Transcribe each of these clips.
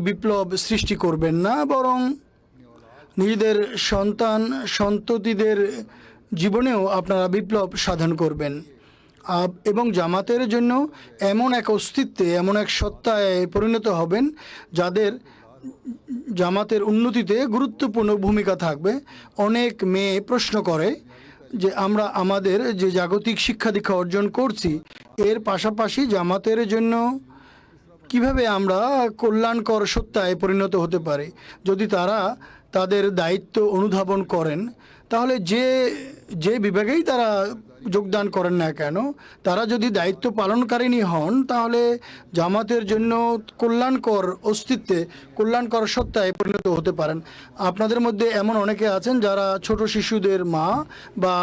বিপ্লব সৃষ্টি করবেন না, বরং নিজেদের সন্তান সন্ততিদের জীবনেও আপনারা বিপ্লব সাধন করবেন এবং জামাতের জন্য এমন এক অস্তিত্বে, এমন এক সত্তায় পরিণত হবেন যাদের জামাতের উন্নতিতে গুরুত্বপূর্ণ ভূমিকা থাকবে। অনেক মেয়ে প্রশ্ন করে যে আমরা আমাদের যে জাগতিক শিক্ষা দীক্ষা অর্জন করছি এর পাশাপাশি জামাতের জন্য কিভাবে আমরা কল্যাণকর সত্তায় পরিণত হতে পারি। যদি তারা তাদের দায়িত্ব অনুধাবন করেন তাহলে যে বিভাগেই তারা যোগদান করেন না কেন, তারা যদি দায়িত্ব পালনকারিণী হন তাহলে জামাতের জন্য কল্যাণকর অস্তিত্বে, কল্যাণকর সত্তায় পরিণত হতে পারেন। আপনাদের মধ্যে এমন অনেকে আছেন যারা ছোট শিশুদের মা বা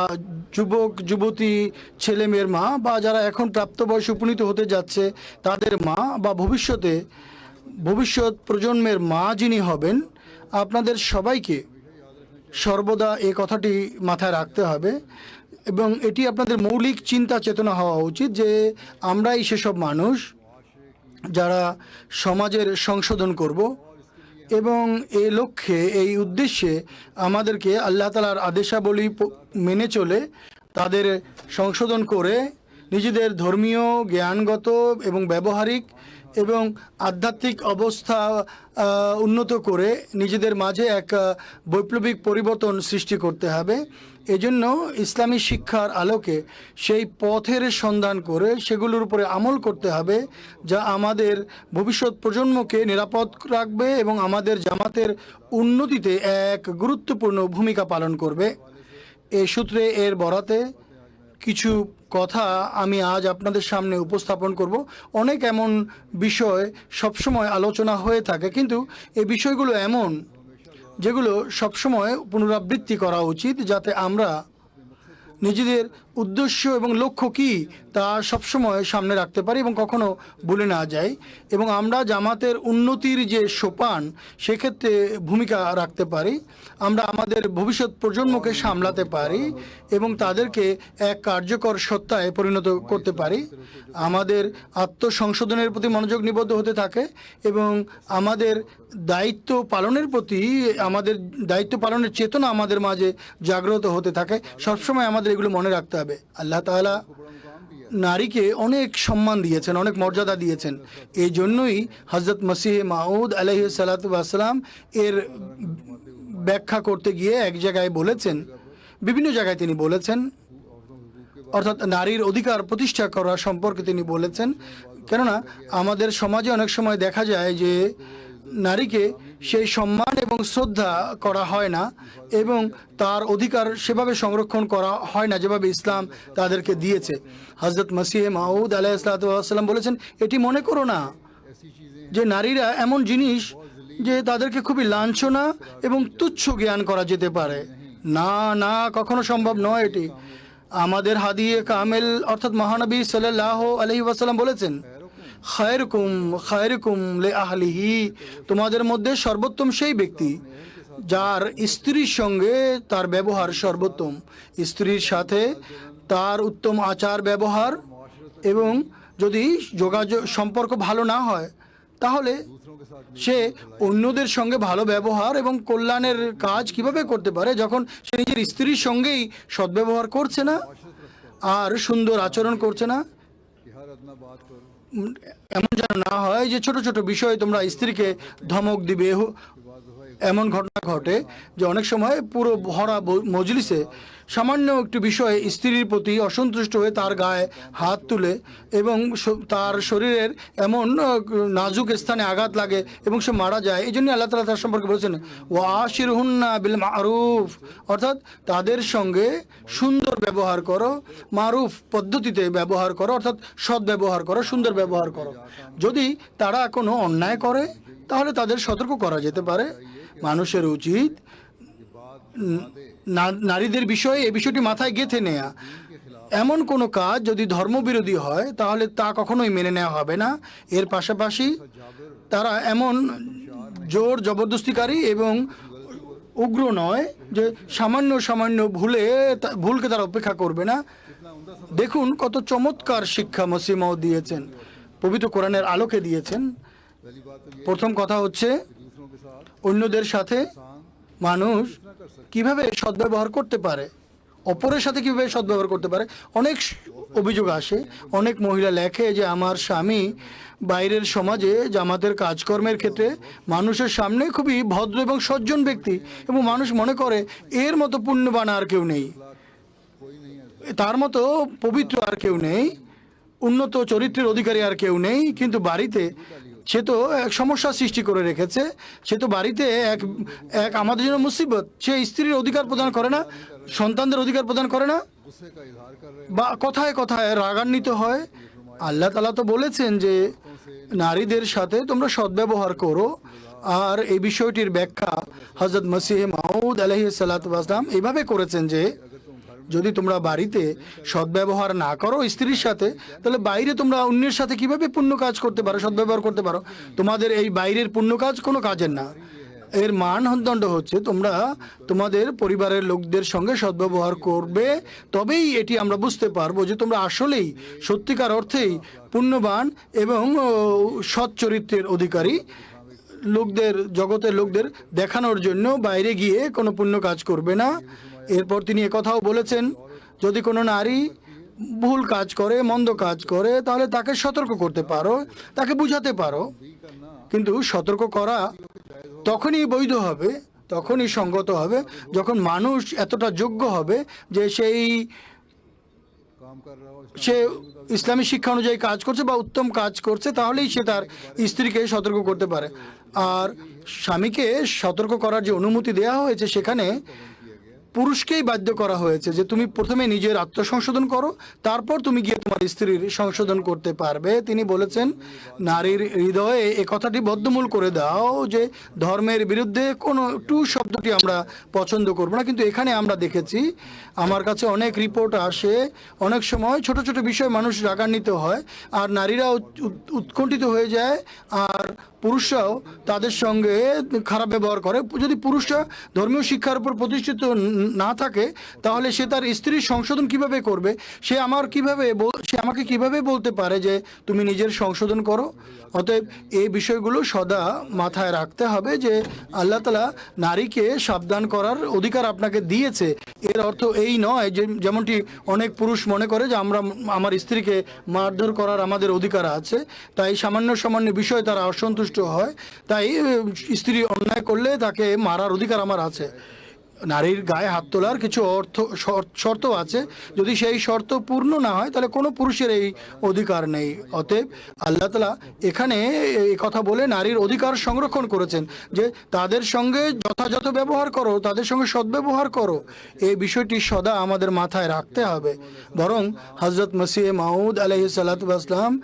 যুবক যুবতী ছেলে মেয়ের মা, বা যারা এখন প্রাপ্তবয়সে উপনীত হতে যাচ্ছে তাদের মা, বা ভবিষ্যৎ প্রজন্মের মা যিনি হবেন, আপনাদের সবাইকে সর্বদা এই কথাটি মাথায় রাখতে হবে এবং এটি আপনাদের মৌলিক চিন্তা চেতনা হওয়া উচিত যে আমরাই সেসব মানুষ যারা সমাজের সংশোধন করব এবং এই লক্ষ্যে, এই উদ্দেশ্যে আমাদেরকে আল্লাহ তাআলার আদেশাবলী মেনে চলে তাদের সংশোধন করে নিজেদের ধর্মীয়, জ্ঞানগত এবং ব্যবহারিক এবং আধ্যাত্মিক অবস্থা উন্নত করে নিজেদের মাঝে এক বৈপ্লবিক পরিবর্তন সৃষ্টি করতে হবে। এজন্য ইসলামী শিক্ষার আলোকে সেই পথের সন্ধান করে সেগুলোর উপরে আমল করতে হবে যা আমাদের ভবিষ্যৎ প্রজন্মকে নিরাপদ রাখবে এবং আমাদের জামাতের উন্নতিতে এক গুরুত্বপূর্ণ ভূমিকা পালন করবে। এই সূত্রে এর বরাতে কিছু কথা আমি আজ আপনাদের সামনে উপস্থাপন করব। অনেক এমন বিষয় সবসময় আলোচনা হয়ে থাকে, কিন্তু এই বিষয়গুলো এমন যেগুলো সবসময় পুনরাবৃত্তি করা উচিত যাতে আমরা নিজেদের উদ্দেশ্য এবং লক্ষ্য কী তা সবসময় সামনে রাখতে পারি এবং কখনো ভুলে না যাই, এবং আমরা জামাতের উন্নতির যে সোপান সেক্ষেত্রে ভূমিকা রাখতে পারি। আমরা আমাদের ভবিষ্যৎ প্রজন্মকে সামলাতে পারি এবং তাদেরকে এক কার্যকর সত্তায় পরিণত করতে পারি। আমাদের আত্মসংশোধনের প্রতি মনোযোগ নিবদ্ধ হতে থাকে এবং আমাদের দায়িত্ব পালনের প্রতি, আমাদের দায়িত্ব পালনের চেতনা আমাদের মাঝে জাগ্রত হতে থাকে। সবসময় আমাদের এগুলো মনে রাখতে হবে। আল্লাহ তাআলা নারীকে অনেক সম্মান দিয়েছেন, অনেক মর্যাদা দিয়েছেন। এই জন্যই হযরত মসিহ মাউদ আলাইহিস সালাতু ওয়াস সালাম এর ব্যাখ্যা করতে গিয়ে এক জায়গায় বলেছেন, বিভিন্ন জায়গায় তিনি বলেছেন, অর্থাৎ নারীর অধিকার প্রতিষ্ঠা করা সম্পর্কে তিনি বলেছেন। কেননা আমাদের সমাজে অনেক সময় দেখা যায় যে নারীকে সেই সম্মান এবং শ্রদ্ধা করা হয় না এবং তার অধিকার সেভাবে সংরক্ষণ করা হয় না যেভাবে ইসলাম তাদেরকে দিয়েছে। হযরত মসিহ মাউদ আলাইহিস সালাতু ওয়াস সালাম বলেছেন, এটি মনে করো না যে নারীরা এমন জিনিস যে তাদেরকে খুবই লাঞ্ছনা এবং তুচ্ছ জ্ঞান করা যেতে পারে। না না, কখনো সম্ভব নয় এটি। আমাদের হাদিয়ে কামেল অর্থাৎ মহানবী সাল্লাল্লাহু আলাইহি ওয়াসাল্লাম বলেছেন, খায়রুকুম খায়রুকুম লি আহলিহি, তোমাদের মধ্যে সর্বোত্তম সেই ব্যক্তি যার স্ত্রীর সঙ্গে তার ব্যবহার সর্বোত্তম, স্ত্রীর সাথে তার উত্তম আচার ব্যবহার, এবং যদি যোগাযোগ সম্পর্ক ভালো না হয় তাহলে সে অন্যদের সঙ্গে ভালো ব্যবহার এবং কল্যাণের কাজ কিভাবে করতে পারে যখন সে নিজের স্ত্রীর সঙ্গেই সদ্ব্যবহার করছে না আর সুন্দর আচরণ করছে না। এমন যেন না হয় যে ছোট ছোট বিষয়ে তোমরা স্ত্রীকে ধমক দিবে। এমন ঘটনা ঘটে যে অনেক সময় পুরো ভরা মজলিসে সামান্য একটু বিষয়ে স্ত্রীর প্রতি অসন্তুষ্ট হয়ে তার গায়ে হাত তুলে এবং তার শরীরের এমন নাজুক স্থানে আঘাত লাগে এবং সে মারা যায়। এই জন্য আল্লাহ তাআলা তার সম্পর্কে বলেছেন, ওয়াশিরহুন্না বিল মারুফ, অর্থাৎ তাদের সঙ্গে সুন্দর ব্যবহার করো, মারুফ পদ্ধতিতে ব্যবহার করো, অর্থাৎ সৎ ব্যবহার করো, সুন্দর ব্যবহার করো। যদি তারা কোনো অন্যায় করে তাহলে তাদের সতর্ক করা যেতে পারে। মানুষের উচিত নারীদের বিষয়ে এই বিষয়টি মাথায় গেঁথে নেয়া। এমন কোনো কাজ যদি ধর্মবিরোধী হয় তাহলে তা কখনোই মেনে নেওয়া হবে না। এর পাশাপাশি তারা এমন জোর জবরদস্তিকারী এবং উগ্র নয় যে সামান্য সামান্য ভুলকে তারা উপেক্ষা করবে না। দেখুন কত চমৎকার শিক্ষা মসিহ মাউদ দিয়েছেন, পবিত্র কোরআনের আলোকে দিয়েছেন। প্রথম কথা হচ্ছে অন্যদের সাথে মানুষ কিভাবে সদ্ব্যবহার করতে পারে, অপরের সাথে কিভাবে সদ্ব্যবহার করতে পারে। অনেক অভিযোগ আসে, অনেক মহিলা লেখে যে আমার স্বামী বাইরের সমাজে জামাতের কাজকর্মের ক্ষেত্রে মানুষের সামনে খুবই ভদ্র এবং সজ্জন ব্যক্তি, এবং মানুষ মনে করে এর মতো পুণ্যবান আর কেউ নেই, তার মতো পবিত্র আর কেউ নেই, উন্নত চরিত্রের অধিকারী আর কেউ নেই। কিন্তু বাড়িতে সে তো এক সমস্যা সৃষ্টি করে রেখেছে। সে তো বাড়িতে এক এক আমাদের জন্য মুসিবত। সে স্ত্রীর অধিকার প্রদান করে না, সন্তানদের অধিকার প্রদান করে না, বা কথায় কথায় রাগান্বিত হয়। আল্লাহ তাআলা তো বলেছেন যে নারীদের সাথে তোমরা সদ্ব্যবহার করো, আর এই বিষয়টির ব্যাখ্যা হযরত মসিহ মাউদ আলাইহিস সালাতু ওয়াস সালাম এইভাবে করেছেন যে যদি তোমরা বাড়িতে সদ্ব্যবহার না করো স্ত্রীর সাথে, তাহলে বাইরে তোমরা অন্যের সাথে কিভাবে পুণ্য কাজ করতে পারো, সদ্ব্যবহার করতে পারো। তোমাদের এই বাইরের পুণ্য কাজ কোনো কাজের না। এর মানদণ্ড হচ্ছে তোমরা তোমাদের পরিবারের লোকদের সঙ্গে সদ্ব্যবহার করবে, তবেই এটি আমরা বুঝতে পারবো যে তোমরা আসলেই সত্যিকার অর্থেই পুণ্যবান এবং সৎ চরিত্রের অধিকারী। লোকদের, জগতের লোকদের দেখানোর জন্য বাইরে গিয়ে কোনো পুণ্য কাজ করবে না। এরপর তিনি একথাও বলেছেন, যদি কোনো নারী ভুল কাজ করে, মন্দ কাজ করে, তাহলে তাকে সতর্ক করতে পারো, তাকে বুঝাতে পারো। কিন্তু সতর্ক করা তখনই বৈধ হবে, তখনই সঙ্গত হবে, যখন মানুষ এতটা যোগ্য হবে যে সে ইসলামী শিক্ষা অনুযায়ী কাজ করছে বা উত্তম কাজ করছে, তাহলেই সে তার স্ত্রীকে সতর্ক করতে পারে। আর স্বামীকে সতর্ক করার যে অনুমতি দেওয়া হয়েছে, সেখানে পুরুষকেই বাধ্য করা হয়েছে যে তুমি প্রথমে নিজের আত্মসংশোধন করো, তারপর তুমি গিয়ে তোমার স্ত্রীর সংশোধন করতে পারবে। তিনি বলেছেন নারীর হৃদয়ে এ কথাটি বদ্ধমূল করে দাও যে ধর্মের বিরুদ্ধে কোনো টু শব্দটি আমরা পছন্দ করব না। কিন্তু এখানে আমরা দেখেছি, আমার কাছে অনেক রিপোর্ট আসে, অনেক সময় ছোট ছোট বিষয়ে মানুষ রাগান্বিত হয় আর নারীরা উৎকণ্ঠিত হয়ে যায়, আর পুরুষরাও তাদের সঙ্গে খারাপ ব্যবহার করে। যদি পুরুষরা ধর্মীয় শিক্ষার উপর প্রতিষ্ঠিত না থাকে, তাহলে সে তার স্ত্রীর সংশোধন কিভাবে করবে? সে আমাকে কিভাবে বলতে পারে যে তুমি নিজের সংশোধন করো? অতএব এই বিষয়গুলো সদা মাথায় রাখতে হবে যে আল্লাহ তাআলা নারীকে সাবধান করার অধিকার আপনাকে দিয়েছে। এর অর্থ এই নয় যে যেমনটি অনেক পুরুষ মনে করে যে আমার স্ত্রীকে মারধর করার আমাদের অধিকার আছে, তাই সামান্য বিষয়ে তারা অসন্তুষ্ট হয়, তাই স্ত্রী অন্যায় করলে তাকে মারার অধিকার আমার আছে। নারীর গায়ে হাত তোলার কিছু শর্ত আছে, যদি সেই শর্ত পূর্ণ না হয় তাহলে কোনো পুরুষের এই অধিকার নেই। অতএব আল্লাহ তাআলা এখানে এই কথা বলে নারীর অধিকার সংরক্ষণ করেছেন যে তাদের সঙ্গে যথাযথ ব্যবহার করো, তাদের সঙ্গে সদ্ব্যবহার করো। এই বিষয়টি সদা আমাদের মাথায় রাখতে হবে। বরং হযরত মসিহ মাউদ আলাইহিস সালাতু ওয়াস সালাম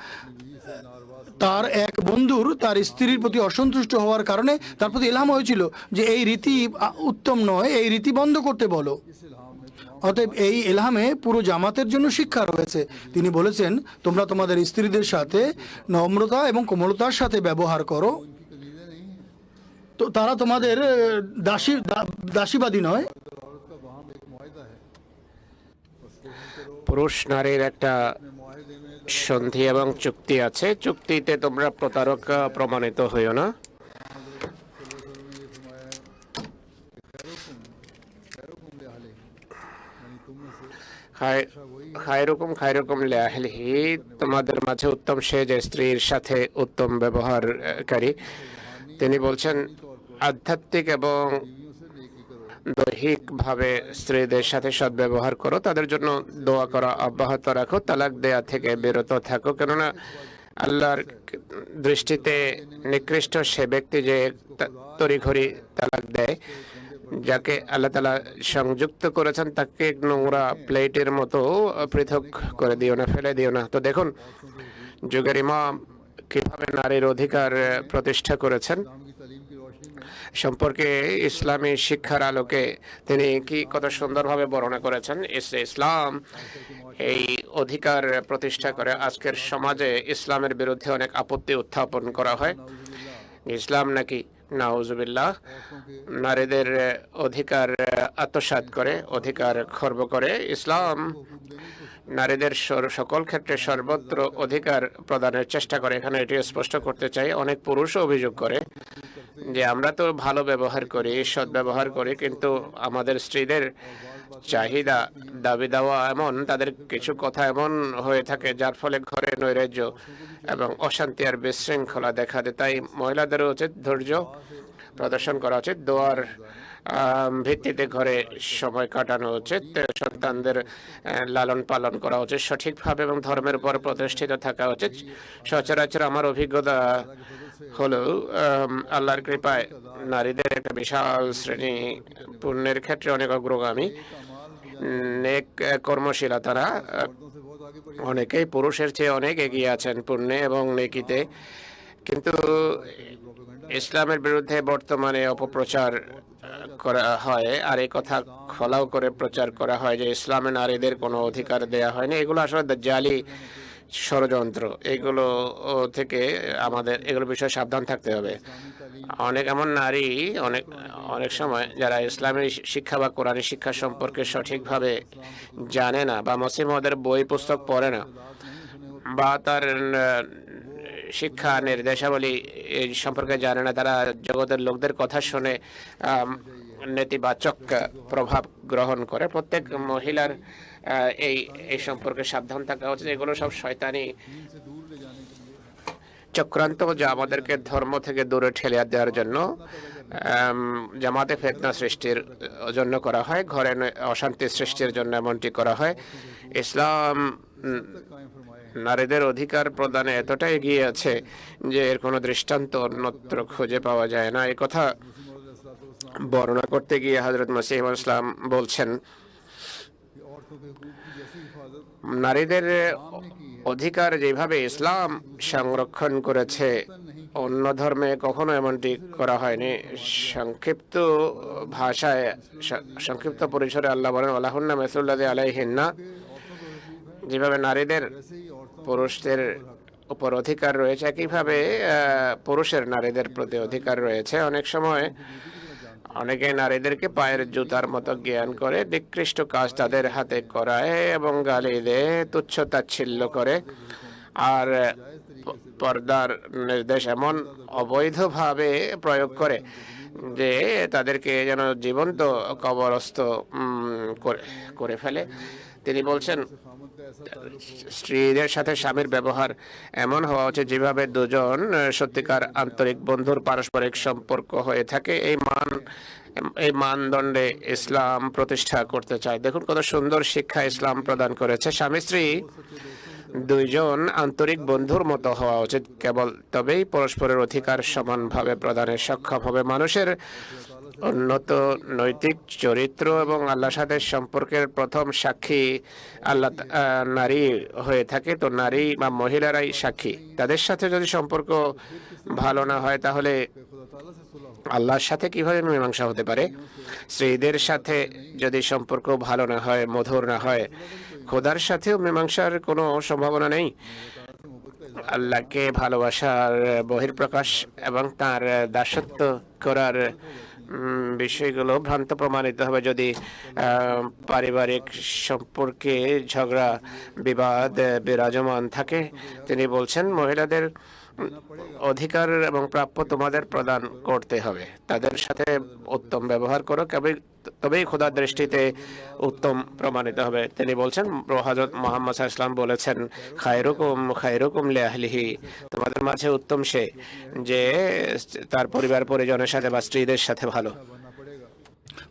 তার এক বন্ধুর তার স্ত্রীর প্রতি অসন্তুষ্ট হওয়ার কারণে তার প্রতি ইলহাম হয়েছিল যে এই রীতি উত্তম নয়, এই রীতি বন্ধ করতে বলো। অতএব এই ইলহামে পুরো জামাতের জন্য শিক্ষা রয়েছে। তিনি বলেছেন তোমরা তোমাদের স্ত্রীদের সাথে নম্রতা এবং কোমলতার সাথে ব্যবহার করো, তো তারা তোমাদের দাসীবাদী নয়। পুরুষ নারীর একটা সন্ধি এবং চুক্তি আছে, চুক্তিতে তোমরা প্রতারক প্রমাণিত হইও না। খায়রুকুম লিআহলিহি, তোমাদের মাঝে উত্তম সে যে স্ত্রীর সাথে উত্তম ব্যবহারকারী। তিনি বলছেন আধ্যাত্মিক এবং দৈহিকভাবে স্ত্রীদের সাথে সদ্ব্যবহার করো, তাদের জন্য দোয়া করা অব্যাহত রাখো, তালাক দেয়া থেকে বিরত থাকো, কেননা আল্লাহর দৃষ্টিতে নিকৃষ্ট সে ব্যক্তি যে তড়িঘড়ি তালাক দেয়। যাকে আল্লাহ তাআলা সংযুক্ত করেছেন তাকে নোংরা প্লেটের মতো পৃথক করে দিও না, ফেলে দিও না। তো দেখুন যুগের ইমাম কিভাবে নারীর অধিকার প্রতিষ্ঠা করেছেন সম্পর্কে ইসলামী শিক্ষার আলোকে তিনি কি কত সুন্দরভাবে বর্ণনা করেছেন। ইসলাম এই অধিকার প্রতিষ্ঠা করে। আজকের সমাজে ইসলামের বিরুদ্ধে অনেক আপত্তি উত্থাপন করা হয়, ইসলাম নাকি নাউজুবিল্লাহ, নারীদের অধিকার আত্মসাৎ করে, অধিকার খর্ব করে। ইসলাম নারীদের সকল ক্ষেত্রে সর্বত্র অধিকার প্রদানের চেষ্টা করে। এখানে এটি স্পষ্ট করতে চাই, অনেক পুরুষ অভিযোগ করে যে আমরা তো ভালো ব্যবহার করি, সৎ ব্যবহার করি, কিন্তু আমাদের স্ত্রীদের চাহিদা, দাবি দেওয়া এমন, তাদের কিছু কথা এমন হয়ে থাকে যার ফলে ঘরে নৈরাজ্য এবং অশান্তি আর বিশৃঙ্খলা দেখা দেয়। তাই মহিলাদেরও উচিত ধৈর্য প্রদর্শন করা উচিত, দোয়ার ভিত্তিতে ঘরে সময় কাটানো উচিত, সন্তানদের লালন পালন করা উচিত সঠিকভাবে এবং ধর্মের উপর প্রতিষ্ঠিত থাকা উচিত। সচরাচর আমার অভিজ্ঞতা হলো আল্লাহর কৃপায় নারীদের একটা বিশাল শ্রেণী পুণ্যের ক্ষেত্রে অনেক অগ্রগামী, নেক কর্মশীলা। তারা অনেকেই পুরুষের চেয়ে অনেক এগিয়ে আছেন পুণ্যে এবং নেকিতে। কিন্তু ইসলামের বিরুদ্ধে বর্তমানে অপপ্রচার করা হয়, আর এই কথা খোলাও করে প্রচার করা হয় যে ইসলামে নারীদের কোনো অধিকার দেয়া হয়নি। এগুলো আসলে দাজ্জালি ষড়যন্ত্র। এগুলো থেকে আমাদের এগুলো বিষয়ে সাবধান থাকতে হবে। অনেক এমন নারী অনেক সময় যারা ইসলামী শিক্ষা বা কোরআনী শিক্ষা সম্পর্কে সঠিকভাবে জানে না, বা মুসলিমদের বই পুস্তক পড়ে না, বা তার শিক্ষা নির্দেশাবলী এই সম্পর্কে জানে না, তারা জগতের লোকদের কথা শুনে নেতিবাচক প্রভাব গ্রহণ করে। প্রত্যেক মহিলার এই সম্পর্কে সাবধান থাকা উচিত। এগুলো সব শয়তানি চক্রান্ত, যা আমাদেরকে ধর্ম থেকে দূরে ঠেলে দেওয়ার জন্য, জামাতে ফিতনা সৃষ্টির জন্য করা হয়, ঘরে অশান্তি সৃষ্টির জন্য এমনটি করা হয়। ইসলাম নারীদের অধিকার প্রদানে এতটা এগিয়ে আছে যে এর কোনো দৃষ্টান্ত অন্যত্র খুঁজে পাওয়া যায় না। এই কথা বর্ণনা করতে গিয়ে হযরত মসিহ ইসলাম বলছেন, নারীদের অধিকার যেভাবে ইসলাম সংরক্ষণ করেছে, অন্য ধর্মে কখনো এমনটি করা হয়নি। সংক্ষিপ্ত ভাষায়, সংক্ষিপ্ত পরিসরে আল্লাহ বলেন, ওয়ালাহুন্না মিসলুল্লাযী আলাইহিন্না, যেভাবে নারীদের পুরুষদের উপর অধিকার রয়েছে, একইভাবে পুরুষের নারীদের প্রতি অধিকার রয়েছে। অনেক সময় অনেকে নারীদেরকে পায়ের জুতার মতো জ্ঞান করে, নিকৃষ্ট কাজ তাদের হাতে করায় এবং গালি দেয়, তুচ্ছ তাচ্ছিল্য করে, আর পর্দার নির্দেশ এমন অবৈধভাবে প্রয়োগ করে যে তাদেরকে যেন জীবন্ত কবরস্থ করে ফেলে। তিনি বলছেন, স্ত্রীদের সাথে স্বামীর ব্যবহার এমন হওয়া উচিত যেভাবে দুজন সত্যিকার আন্তরিক বন্ধুর পারস্পরিক সম্পর্ক হয়ে থাকে। এই মানদণ্ডে ইসলাম প্রতিষ্ঠা করতে চায়। দেখুন কত সুন্দর শিক্ষা ইসলাম প্রদান করেছে। স্বামী স্ত্রী দুইজন আন্তরিক বন্ধুর মতো হওয়া উচিত, কেবল তবেই পরস্পরের অধিকার সমানভাবে প্রদানে সক্ষম হবে। মানুষের উন্নত নৈতিক চরিত্র এবং আল্লাহর সাথে সম্পর্কের প্রথম সাক্ষী আল্লাহ নারী হয়ে থাকে। তো নারী বা মহিলারাই সাক্ষী। তাদের সাথে যদি সম্পর্ক ভালো না হয়, তাহলে আল্লাহর সাথে কিভাবে মীমাংসা হতে পারে? স্ত্রীদের সাথে যদি সম্পর্ক ভালো না হয়, মধুর না হয়, খোদার সাথেও মীমাংসার কোনো সম্ভাবনা নেই। আল্লাহকে ভালোবাসার বহির্প্রকাশ এবং তার দাসত্ব করার বিষয়গুলো ভ্রান্ত প্রমাণিত হবে যদি পারিবারিক সম্পর্কে ঝগড়া বিবাদ বিরাজমান থাকে। তিনি বলছেন, মহিলাদের অধিকার এবং প্রাপ্য তোমাদের প্রদান করতে হবে, তাদের সাথে উত্তম ব্যবহার করো, তবেই খোদার দৃষ্টিতে উত্তম প্রমাণিত হবে। তিনি বলছেন, হযরত মুহাম্মদ সাল্লাল্লাহু আলাইহি ওয়াসাল্লাম বলেছেন, খায়রুকুম লিআহলিহি, তোমাদের মাঝে উত্তম সে যে তার পরিবার পরিজনের সাথে বা স্ত্রীদের সাথে ভালো।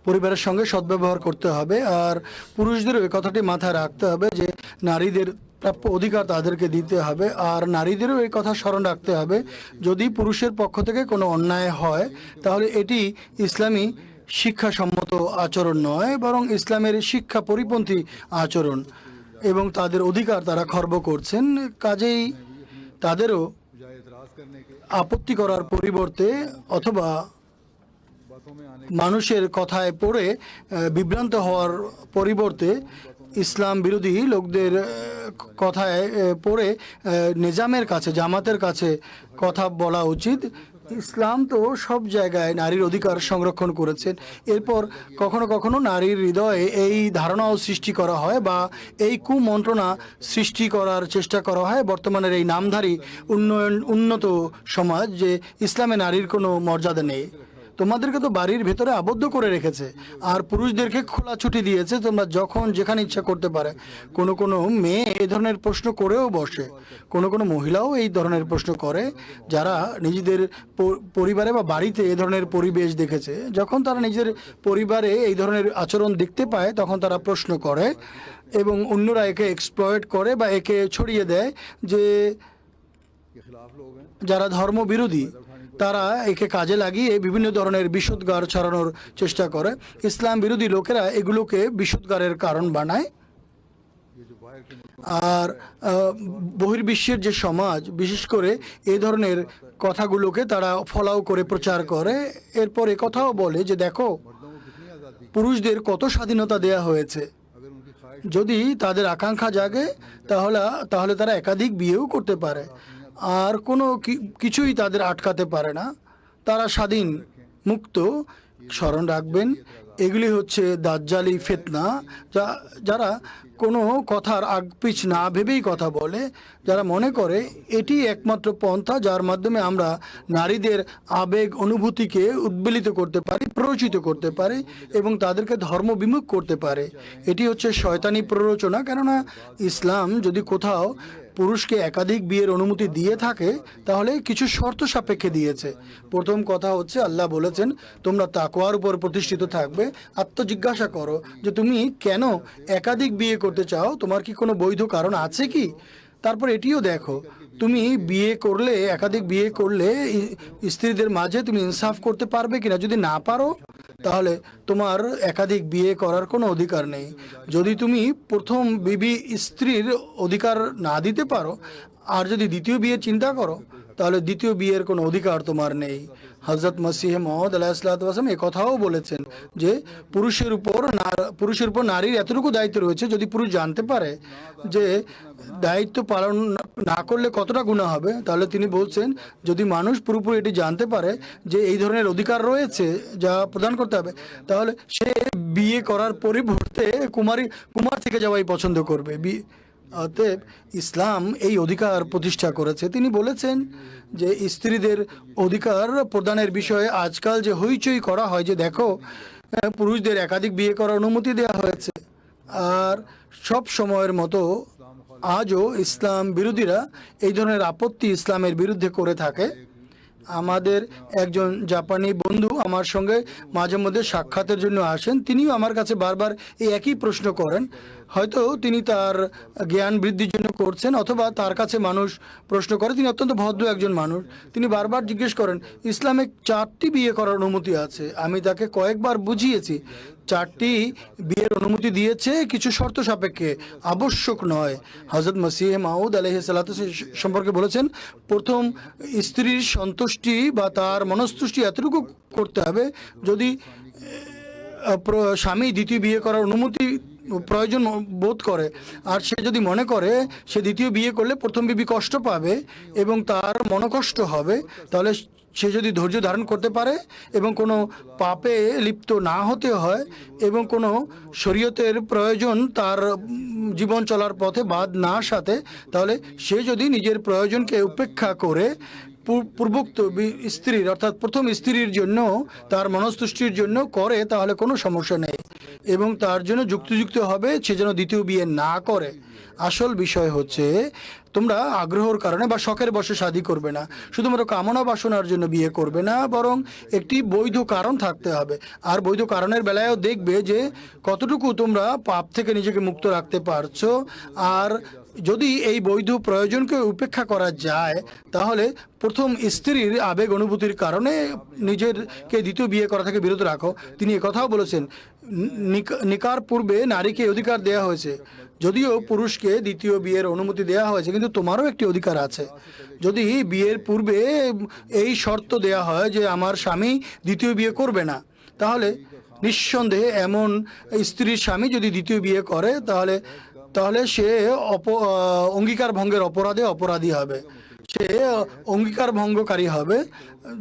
পরিবারের সঙ্গে সদ্ব্যবহার করতে হবে। আর পুরুষদেরও এই কথাটি মাথায় রাখতে হবে যে নারীদের প্রাপ্য অধিকার তাদেরকে দিতে হবে। আর নারীদেরও এই কথা স্মরণ রাখতে হবে, যদি পুরুষের পক্ষ থেকে কোনো অন্যায় হয়, তাহলে এটি ইসলামী শিক্ষাসম্মত আচরণ নয়, বরং ইসলামের শিক্ষা পরিপন্থী আচরণ, এবং তাদের অধিকার তারা খর্ব করছেন। কাজেই তাদেরও আপত্তি করার পরিবর্তে অথবা মানুষের কথায় পড়ে বিভ্রান্ত হওয়ার পরিবর্তে ইসলাম বিরোধী লোকদের কথায় পড়ে নিজামের কাছে, জামাতের কাছে কথা বলা উচিত। ইসলাম তো সব জায়গায় নারীর অধিকার সংরক্ষণ করেছেন। এরপর কখনো কখনো নারীর হৃদয়ে এই ধারণাও সৃষ্টি করা হয় বা এই কুমন্ত্রণা সৃষ্টি করার চেষ্টা করা হয় বর্তমানের এই নামধারী উন্নত সমাজ যে ইসলামে নারীর কোনো মর্যাদা নেই। তোমাদেরকে তো বাড়ির ভেতরে আবদ্ধ করে রেখেছে আর পুরুষদেরকে খোলা ছুটি দিয়েছে, তোমরা যখন যেখানে ইচ্ছা করতে পারে। কোনো কোনো মেয়ে এই ধরনের প্রশ্ন করেও বসে, কোনো কোনো মহিলাও এই ধরনের প্রশ্ন করে যারা নিজেদের পরিবারে বা বাড়িতে এই ধরনের পরিবেশ দেখেছে। যখন তারা নিজের পরিবারে এই ধরনের আচরণ দেখতে পায় তখন তারা প্রশ্ন করে এবং অন্যরা একে এক্সপ্লয়েট করে বা একে ছড়িয়ে দেয় যে যারা ধর্মবিরোধী তারা একে কাজে লাগিয়ে বিভিন্ন ধরনের বিষোদ্গার ছড়ানোর চেষ্টা করে। ইসলাম বিরোধী লোকেরা এগুলোকে বিষোদ্গারের কারণ বানায়। আর বহির্বিশ্বের যে সমাজ বিশেষ করে এই ধরনের কথাগুলোকে তারা ফলাও করে প্রচার করে। এরপর কথাও বলে যে দেখো পুরুষদের কত স্বাধীনতা দেয়া হয়েছে, যদি তাদের আকাঙ্ক্ষা জাগে তাহলে তারা একাধিক বিয়েও করতে পারে আর কোনো কিছুই তাদের আটকাতে পারে না, তারা স্বাধীন মুক্ত। স্মরণ রাখবেন এগুলি হচ্ছে দাজ্জালি ফিতনা, যারা কোনো কথার আগপিছ না ভেবেই কথা বলে, যারা মনে করে এটি একমাত্র পন্থা যার মাধ্যমে আমরা নারীদের আবেগ অনুভূতিকে উদ্বেলিত করতে পারি, প্ররোচিত করতে পারি এবং তাদেরকে ধর্ম বিমুখ করতে পারে। এটি হচ্ছে শয়তানি প্ররোচনা। কেননা ইসলাম যদি কোথাও পুরুষকে একাধিক বিয়ের অনুমতি দিয়ে থাকে তাহলে কিছু শর্ত সাপেক্ষে দিয়েছে। প্রথম কথা হচ্ছে আল্লাহ বলেছেন তোমরা তাকওয়ার উপর প্রতিষ্ঠিত থাকবে। আত্মজিজ্ঞাসা করো যে তুমি কেন একাধিক বিয়ে করতে চাও, তোমার কি কোনো বৈধ কারণ আছে কি? তারপর এটিও দেখো তুমি বিয়ে করলে, একাধিক বিয়ে করলে স্ত্রীদের মাঝে তুমি ইনসাফ করতে পারবে কিনা। যদি না পারো তাহলে তোমার একাধিক বিয়ে করার কোনো অধিকার নেই। যদি তুমি প্রথম বিবি স্ত্রীর অধিকার না দিতে পারো আর যদি দ্বিতীয় বিয়ের চিন্তা করো তাহলে দ্বিতীয় বিয়ের কোনো অধিকার তোমার নেই। হযরত মসিহ মওউদ আলাইহিসসালাম এই কথাও বলেছেন যে পুরুষের উপর নারীর এতটুকু দায়িত্ব রয়েছে, যদি পুরুষ জানতে পারে যে দায়িত্ব পালন না করলে কতটা গুনাহ হবে, তাহলে তিনি বলছেন যদি মানুষ পুরোপুরি এটি জানতে পারে যে এই ধরনের অধিকার রয়েছে যা প্রদান করতে হবে, তাহলে সে বিয়ে করার পরিবর্তে কুমার থেকে যাওয়াই পছন্দ করবে। অতএব ইসলাম এই অধিকার প্রতিষ্ঠা করেছে। তিনি বলেছেন যে স্ত্রীদের অধিকার প্রদানের বিষয়ে আজকাল যে হইচই করা হয় যে দেখো পুরুষদের একাধিক বিয়ে করার অনুমতি দেওয়া হয়েছে, আর সব সময়ের মতো আজও ইসলাম বিরোধীরা এই ধরনের আপত্তি ইসলামের বিরুদ্ধে করে থাকে। আমাদের একজন জাপানি বন্ধু আমার সঙ্গে মাঝে মধ্যে সাক্ষাতের জন্য আসেন। তিনিও আমার কাছে বারবার এই একই প্রশ্ন করেন। হয়তো তিনি তার জ্ঞান বৃদ্ধির জন্য করছেন অথবা তার কাছে মানুষ প্রশ্ন করে। তিনি অত্যন্ত ভদ্র একজন মানুষ। তিনি বারবার জিজ্ঞেস করেন ইসলামে 4টি বিয়ে করার অনুমতি আছে। আমি তাকে কয়েকবার বুঝিয়েছি 4টি বিয়ের অনুমতি দিয়েছে কিছু শর্ত সাপেক্ষে, আবশ্যক নয়। হযরত মসিহ মাউদ আলাইহিসসালাতু সম্পর্কে বলেছেন প্রথম স্ত্রীর সন্তুষ্টি বা তার মনস্তুষ্টি এতটুকু করতে হবে যদি স্বামী দ্বিতীয় বিয়ে করার অনুমতি প্রয়োজন বোধ করে আর সে যদি মনে করে সে দ্বিতীয় বিয়ে করলে প্রথম বিবি কষ্ট পাবে এবং তার মনকষ্ট হবে, তাহলে সে যদি ধৈর্য ধারণ করতে পারে এবং কোনো পাপে লিপ্ত না হতে হয় এবং কোনো শরীয়তের প্রয়োজন তার জীবন চলার পথে বাদ না সাথে, তাহলে সে যদি নিজের প্রয়োজনকে উপেক্ষা করে পূর্বোক্ত স্ত্রীর অর্থাৎ প্রথম স্ত্রীর জন্য তার মনস্তুষ্টির জন্য করে তাহলে কোনো সমস্যা নেই এবং তার জন্য যুক্তিযুক্ত হবে সে যেন দ্বিতীয় বিয়ে না করে। আসল বিষয় হচ্ছে তোমরা আগ্রহর কারণে বা শখের বশে শাদী করবে না, শুধুমাত্র কামনা বাসনার জন্য বিয়ে করবে না, বরং একটি বৈধ কারণ থাকতে হবে। আর বৈধ কারণের বেলায়ও দেখবে যে কতটুকু তোমরা পাপ থেকে নিজেকে মুক্ত রাখতে পারছো। আর যদি এই বৈধ প্রয়োজনকে উপেক্ষা করা যায় তাহলে প্রথম স্ত্রীর আবেগ অনুভূতির কারণে নিজেরকে দ্বিতীয় বিয়ে করা থেকে বিরত রাখো। তিনি একথাও বলেছেন নিকার পূর্বে নারীকে অধিকার দেওয়া হয়েছে, যদিও পুরুষকে দ্বিতীয় বিয়ের অনুমতি দেওয়া হয়েছে কিন্তু তোমারও একটি অধিকার আছে। যদি বিয়ের পূর্বে এই শর্ত দেওয়া হয় যে আমার স্বামী দ্বিতীয় বিয়ে করবে না, তাহলে নিঃসন্দেহে এমন স্ত্রীর স্বামী যদি দ্বিতীয় বিয়ে করে তাহলে সে অঙ্গীকার ভঙ্গের অপরাধী হবে। সে অঙ্গীকার ভঙ্গকারী হবে।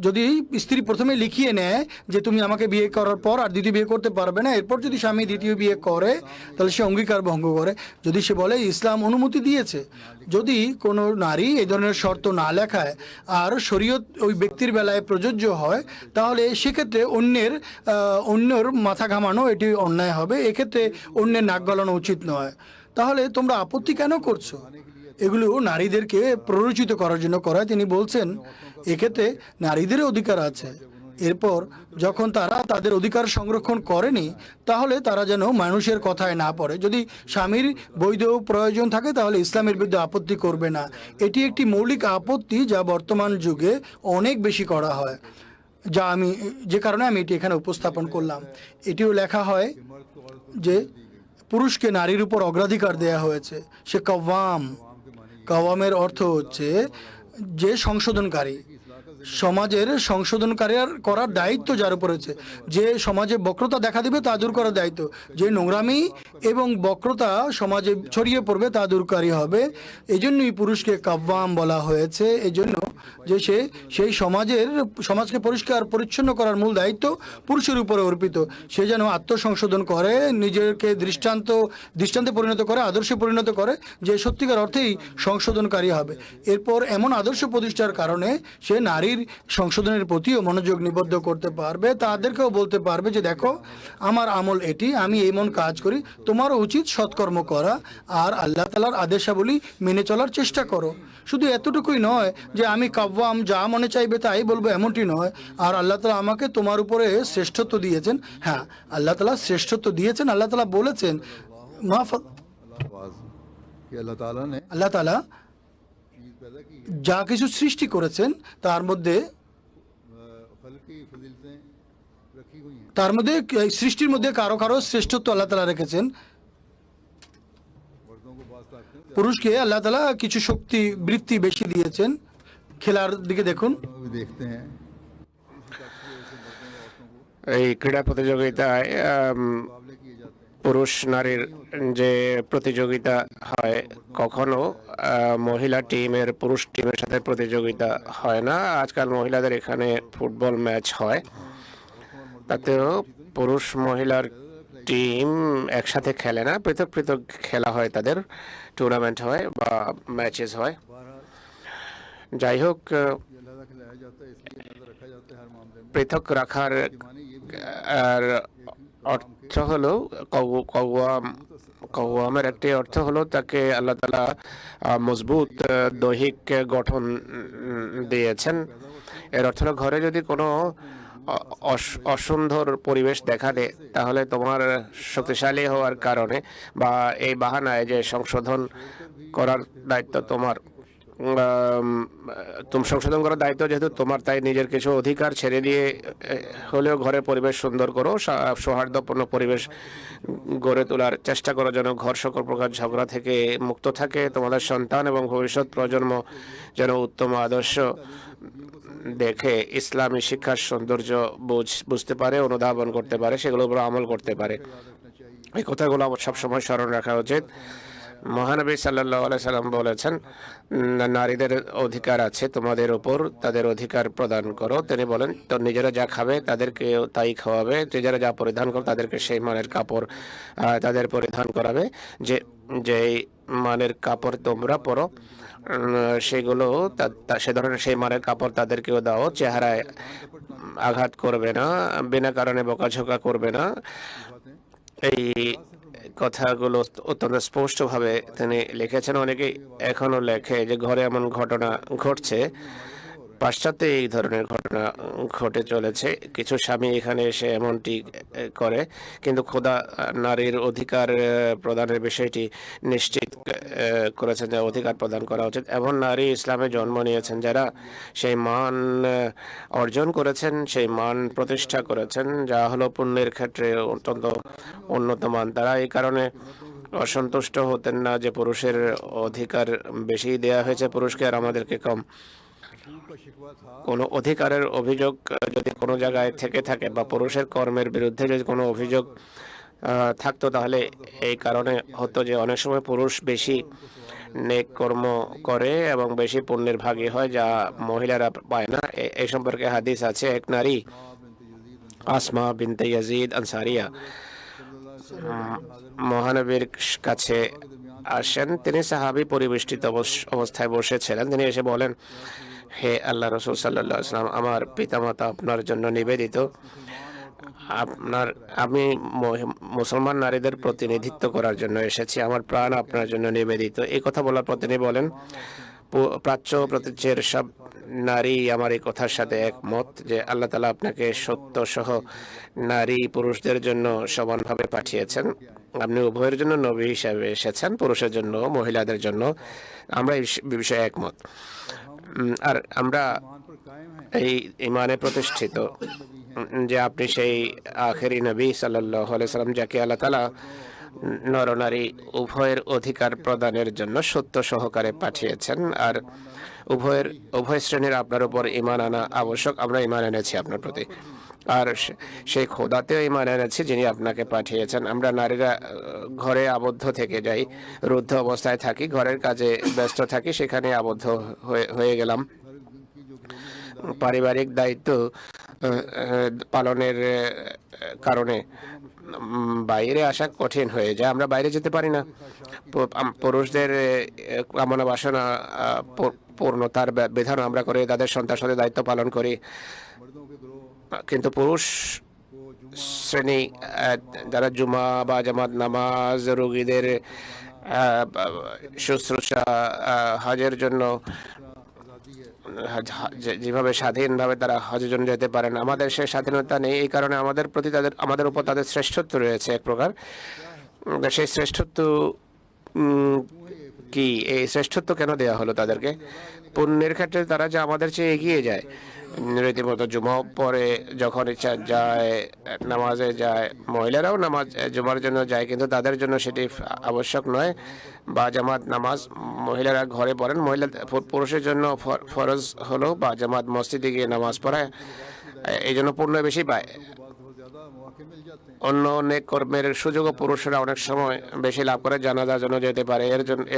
যদি স্ত্রী প্রথমে লিখিয়ে নেয় যে তুমি আমাকে বিয়ে করার পর আর দ্বিতীয় বিয়ে করতে পারবে না, এরপর যদি স্বামী দ্বিতীয় বিয়ে করে তাহলে সে অঙ্গীকার ভঙ্গ করে। যদি সে বলে ইসলাম অনুমতি দিয়েছে, যদি কোনো নারী এই ধরনের শর্ত না লেখায় আর শরীয়ত ওই ব্যক্তির বেলায় প্রযোজ্য হয়, তাহলে সেক্ষেত্রে অন্যর মাথা ঘামানো এটি অন্যায় হবে। এক্ষেত্রে অন্যের নাক গলানো উচিত নয়। তাহলে তোমরা আপত্তি কেন করছো? এগুলো নারীদেরকে প্ররোচিত করার জন্য করায়। তিনি বলছেন এক্ষেত্রে নারীদেরও অধিকার আছে। এরপর যখন তারা তাদের অধিকার সংরক্ষণ করেনি, তাহলে তারা যেন মানুষের কথায় না পড়ে। যদি স্বামীর বৈধ প্রয়োজন থাকে তাহলে ইসলামের বিরুদ্ধে আপত্তি করবে না। এটি একটি মৌলিক আপত্তি যা বর্তমান যুগে অনেক বেশি করা হয়, যে কারণে আমি এটি এখানে উপস্থাপন করলাম। এটিও লেখা হয় যে পুরুষকে নারীর উপর অগ্রাধিকার দেয়া হয়েছে। সে কাওয়ামের অর্থ হচ্ছে যে সংশোধনকারী। সমাজের সংশোধনকারী করার দায়িত্ব যার উপর রয়েছে। যে সমাজে বক্রতা দেখা দিবে তা দূর করার দায়িত্ব। যে নোংরামি এবং বক্রতা সমাজে ছড়িয়ে পড়বে তা দূরকারী হবে। এই জন্যই পুরুষকে কাওয়াম বলা হয়েছে। এই জন্য যে সেই সমাজকে পরিষ্কার পরিচ্ছন্ন করার মূল দায়িত্ব পুরুষের উপরে অর্পিত। সে যেন আত্মসংশোধন করে, নিজেকে দৃষ্টান্তে পরিণত করে, আদর্শে পরিণত করে, যে সত্যিকার অর্থেই সংশোধনকারী হবে। এরপর এমন আদর্শ প্রতিষ্ঠার কারণে সে নারীর সংশোধনের প্রতিও মনোযোগ নিবদ্ধ করতে পারবে। তাদেরকেও বলতে পারবে যে দেখো, আমার আমল এটি, আমি এমন কাজ করি, তোমারও উচিত সৎকর্ম করা আর আল্লাহ তাআলার আদেশাবলী মেনে চলার চেষ্টা করো। শুধু এতটুকুই নয় যে আমি কাওয়াম, যা মনে চাইবে তাই বলবো, এমনটি নয়। আর আল্লাহ তাআলা আমাকে তোমার উপরে শ্রেষ্ঠত্ব দিয়েছেন। হ্যাঁ, আল্লাহ তাআলা শ্রেষ্ঠত্ব দিয়েছেন। আল্লাহ তাআলা বলেছেন আল্লাহ তাআলা যা কিছু সৃষ্টি করেছেন তার মধ্যে সৃষ্টির মধ্যে কারো কারো শ্রেষ্ঠত্ব আল্লাহ তাআলা রেখেছেন। পুরুষকে আল্লাহ তাআলা কিছু শক্তি বৃত্তি বেশি দিয়েছেন। খেলার দিকে দেখুন। এই ক্রীড়া প্রতিযোগিতায় পুরুষ নারীর যে প্রতিযোগিতা হয়, কখনো মহিলা টিমের পুরুষ টিমের সাথে প্রতিযোগিতা হয় না। আজকাল মহিলাদের এখানে ফুটবল ম্যাচ হয়, তাতেও পুরুষ মহিলার টিম একসাথে খেলে না, পৃথক পৃথক খেলা হয়, তাদের টুর্নামেন্ট হয় বা ম্যাচেস হয়। যাই হোক, পৃথক রাখার অর্থ হলো কওয়ামের একটি অর্থ হলো তাকে আল্লাহ তাআলা মজবুত দৈহিক গঠন দিয়েছেন। এর অর্থ হলো ঘরে যদি কোনো অসুন্দর পরিবেশ দেখা দেয়, তাহলে তোমার শক্তিশালী হওয়ার কারণে বা এই বাহানায় যে সংশোধন করার দায়িত্ব তোমার, সংশোধন করার দায়িত্ব যেহেতু তোমার, তাই নিজের কিছু অধিকার ছেড়ে দিয়ে হলেও ঘরের পরিবেশ সুন্দর করো, সৌহার্দ্যপূর্ণ পরিবেশ গড়ে তোলার চেষ্টা করো, যেন ঘর সকল প্রকার ঝগড়া থেকে মুক্ত থাকে। তোমাদের সন্তান এবং ভবিষ্যৎ প্রজন্ম যেন উত্তম আদর্শ দেখে ইসলামী শিক্ষার সৌন্দর্য বুঝতে পারে, অনুধাবন করতে পারে, সেগুলোর উপর আমল করতে পারে। এই কথাগুলো আমার সবসময় স্মরণ রাখা উচিত। মহানবী সাল্লাল্লাহু আলাইহি সাল্লাম বলেছেন, নারীদের অধিকার আছে তোমাদের উপর, তাদের অধিকার প্রদান করো। তিনি বলেন, তো নিজেরা যা খাবে তাদেরকে তাই খাওয়াবে, নিজেরা যা পরিধান করো তাদেরকে সেই মানের কাপড় তাদের পরিধান করাবে। যে মানের কাপড় তোমরা পরো সেগুলো সে ধরনের সেই মানের কাপড় তাদেরকেও দাও। চেহারায় আঘাত করবে না, বিনা কারণে বকাঝকা করবে না। এই কথাগুলো অত্যন্ত স্পষ্টভাবে তিনি লিখেছেন। অনেকেই এখনো লেখে যে ঘরে এমন ঘটনা ঘটছে, পাশ্চাত্যে এই ধরনের ঘটনা ঘটে চলেছে। কিছু স্বামী এখানে এসে এমনটি করে, কিন্তু খোদা নারীর অধিকার প্রদানের বিষয়টি নিশ্চিত করেছেন যে অধিকার প্রদান করা উচিত। এমন নারী ইসলামে জন্ম নিয়েছেন যারা সেই মান অর্জন করেছেন, সেই মান প্রতিষ্ঠা করেছেন, যা হলো পুণ্যের ক্ষেত্রে অত্যন্ত উন্নত মান। তারা এই কারণে অসন্তুষ্ট হতেন না যে পুরুষের অধিকার বেশি দেয়া হয়েছে পুরুষকে আর আমাদেরকে কম। কোনো অধিকারের অভিযোগ যদি কোনো জায়গায় থেকে থাকে বা পুরুষের কর্মের বিরুদ্ধে যদি কোনো অভিযোগ থাকতো, তাহলে এই কারণে হতো যে অনেক সময় পুরুষ বেশি নেক কর্ম করে এবং বেশি পুণ্যের ভাগী হয়, যা মহিলারা পায় না। এই সম্পর্কে হাদিস আছে। এক নারী আসমা বিনতে ইয়াজিদ আনসারিয়া মহানবীর কাছে আসেন। তিনি সাহাবী পরিবেষ্টিত অবস্থায় বসেছিলেন। তিনি এসে বলেন, হে আল্লাহ রসুল সাল্লাল্লাহু আলাইহি ওয়াসাল্লাম, আমার পিতামাতা আপনার জন্য নিবেদিত। আমি মুসলমান নারীদের প্রতিনিধিত্ব করার জন্য এসেছি। আমার প্রাণ আপনার জন্য নিবেদিত। এই কথা বলার পর তিনি বলেন, প্রাচ্য প্রতীচ্যের সব নারী আমার এই কথার সাথে একমত যে আল্লাহ তাআলা আপনাকে সত্য সহ নারী পুরুষদের জন্য সমানভাবে পাঠিয়েছেন। আপনি উভয়ের জন্য নবী হিসাবে এসেছেন, পুরুষের জন্য মহিলাদের জন্য। আমরা এই বিষয়ে একমত। আর আমরা এই ইমানে প্রতিষ্ঠিত যে আপনি সেই আখেরি নবী সাল্লাল্লাহু আলাইহি সাল্লাম, যাকে আল্লাহ তাআলা নরনারী উভয়ের অধিকার প্রদানের জন্য সত্য সহকারে পাঠিয়েছেন। আর উভয় শ্রেণীর আপনার উপর ঈমান আনা আবশ্যক। আমরা ঈমান এনেছি আপনার প্রতি, আর সেই খোদাতেও ঈমান এনেছি যিনি আপনাকে পাঠিয়েছেন। আমরা নারীরা ঘরে আবদ্ধ থেকে যাই, রুদ্ধ অবস্থায় থাকি, ঘরের কাজে ব্যস্ত থাকি, সেখানে আবদ্ধ হয়ে গেলাম। পারিবারিক দায়িত্ব পালনের কারণে বাইরে আসা কঠিন হয়ে যায়, আমরা বাইরে যেতে পারি না। পুরুষদের কামনা বাসনা পূর্ণতার বিধান আমরা করে তাদের সন্তান সাথে দায়িত্ব পালন করি, কিন্তু পুরুষ শ্রেণী যারা জুমা বা জামাত নামাজ, রোগীদের শুশ্রূষা, হজের জন্য যেভাবে স্বাধীনভাবে তারা হজের জন্য যেতে পারেন, আমাদের সেই স্বাধীনতা নেই। এই কারণে আমাদের উপর তাদের শ্রেষ্ঠত্ব রয়েছে এক প্রকার। সেই শ্রেষ্ঠত্ব কি? এই শ্রেষ্ঠত্ব কেন দেওয়া হলো তাদেরকে? পুণ্যের ক্ষেত্রে তারা যে আমাদের চেয়ে এগিয়ে যায়। রীতিমতো জুমা পরে যখন ইচ্ছা যায়, নামাজে যায়। মহিলারাও নামাজ জুমার জন্য যায়, কিন্তু তাদের জন্য সেটি আবশ্যক নয়। বা জামাত নামাজ মহিলারা ঘরে পড়েন, পুরুষের জন্য ফরজ হলো বা জামাত মসজিদে গিয়ে নামাজ পড়ায়, এই জন্য পুণ্য বেশি পায়। অন্য অনেক কর্মের সুযোগও পুরুষরা অনেক সময় বেশি লাভ করে, জানাজার জন্য যেতে পারে,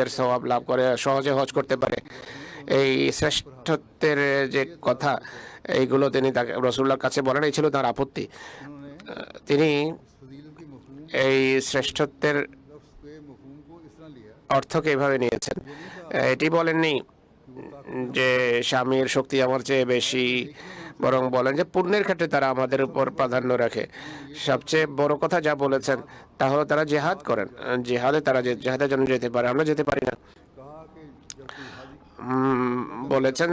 এর সওয়াব লাভ করে, সহজে হজ করতে পারে। এই শ্রেষ্ঠত্বের যে কথা, এইগুলো তিনি তাকে রাসূলুল্লাহর কাছে বলেন। এই ছিল তার আপত্তি। তিনি এই শ্রেষ্ঠত্বের অর্থকে এভাবে নিয়েছেন। এটি বলেননি যে স্বামীর শক্তি আমার চেয়ে বেশি, বরং বলেন যে পুণ্যের ক্ষেত্রে তারা আমাদের উপর প্রাধান্য রাখে। সবচেয়ে বড় কথা যা বলেছেন তা হলো তারা জিহাদ করেন। জিহাদের জন্য যেতে পারে, আমরা যেতে পারি না। বলেছেন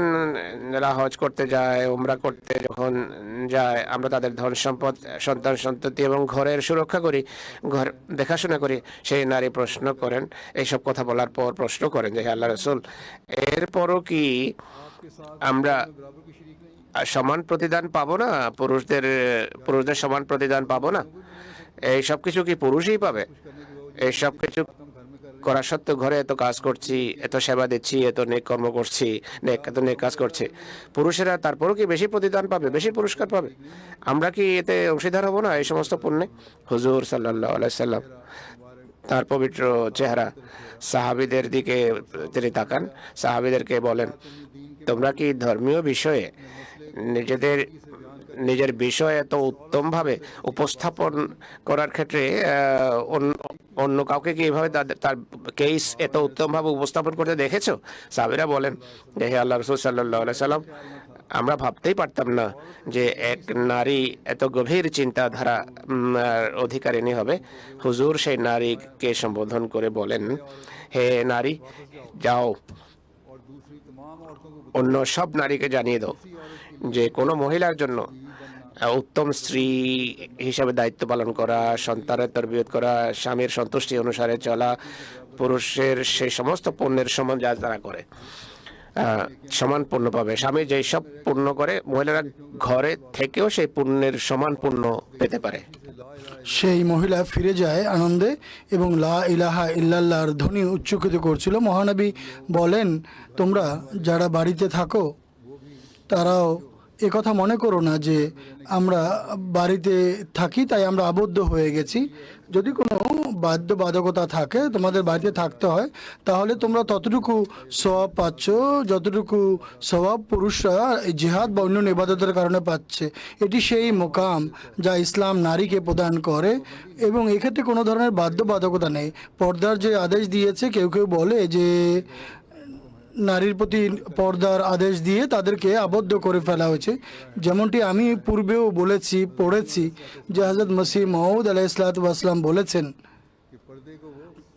যারা হজ করতে যায়, উমরা করতে যখন যায়, আমরা তাদের ধন সম্পদ, সন্তান সন্ততি এবং ঘরের সুরক্ষা করি, ঘর দেখাশোনা করি। সেই নারী প্রশ্ন করেন, এইসব কথা বলার পর প্রশ্ন করেন যে আল্লাহ রাসূল, এরপরও কি আমরা সমান প্রতিদান পাবো না? পুরুষদের সমান প্রতিদান পাবো না? এই সব কিছু কি পুরুষই পাবে? এই সব কিছু করা সত্ত্বেও ঘরে এত কাজ করছি, এত সেবা দিচ্ছি, এত নেক কর্ম করছি, এত নেক কাজ করছে, পুরুষেরা তারপরও কি বেশি প্রতিদান পাবে, বেশি পুরস্কার পাবে? আমরা কি এতে অংশীদার হব না এই সমস্ত পুণ্যে? হুজুর সাল্লাল্লাহু আলাইহি সাল্লাম তার পবিত্র চেহারা সাহাবীদের দিকে তিনি তাকান, সাহাবীদেরকে বলেন, তোমরা কি ধর্মীয় বিষয়ে নিজের বিষয় এত উত্তমভাবে উপস্থাপন করার ক্ষেত্রে অন্য কাউকে কি এভাবে তার কেস এত উত্তমভাবে উপস্থাপন করতে দেখেছো? সাহাবীরা বলেন যে হে আল্লাহ রাসূল সাল্লাল্লাহু আলাইহি সাল্লাম, আমরা ভাবতেই পারতাম না যে এক নারী এত গভীর চিন্তাধারা অধিকারিণী হবে। হুজুর সেই নারীকে সম্বোধন করে বলেন, হে নারী, যাও অন্য সব নারীকে জানিয়ে দাও যে কোনো মহিলার জন্য উত্তম স্ত্রী হিসাবে দায়িত্ব পালন করা, সন্তানের তরবিয়ত করা, স্বামীর সন্তুষ্টি অনুসারে চলা, পুরুষের সেই সমস্ত পুণ্যের সমান যা তারা করে সমান পুণ্য পাবে। স্বামী যেই সব পুণ্য করে, মহিলারা ঘরে থেকেও সেই পুণ্যের সমান পুণ্য পেতে পারে। সেই মহিলা ফিরে যায় আনন্দে এবং লা ইলাহা ইল্লাল্লাহর ধ্বনি উচ্চকিত করছিল। মহানবী বলেন, তোমরা যারা বাড়িতে থাকো তারাও এ কথা মনে করো না যে আমরা বাড়িতে থাকি তাই আমরা আবদ্ধ হয়ে গেছি। যদি কোনো বাধ্যবাধকতা থাকে, তোমাদের বাড়িতে থাকতে হয়, তাহলে তোমরা ততটুকু সওয়াব পাচ্ছ যতটুকু সওয়াব পুরুষরা এই জিহাদ বা অন্য ইবাদতের কারণে পাচ্ছে। এটি সেই মোকাম যা ইসলাম নারীকে প্রদান করে এবং এক্ষেত্রে কোনো ধরনের বাধ্যবাধকতা নেই। পর্দার যে আদেশ দিয়েছে, কেউ কেউ বলে যে নারীর প্রতি পর্দার আদেশ দিয়ে তাদেরকে আবদ্ধ করে ফেলা হয়েছে। যেমনটি আমি পূর্বেও পড়েছি যে হযরত মসিহ মাউদ আলাইহিসসালাম বলেছেন,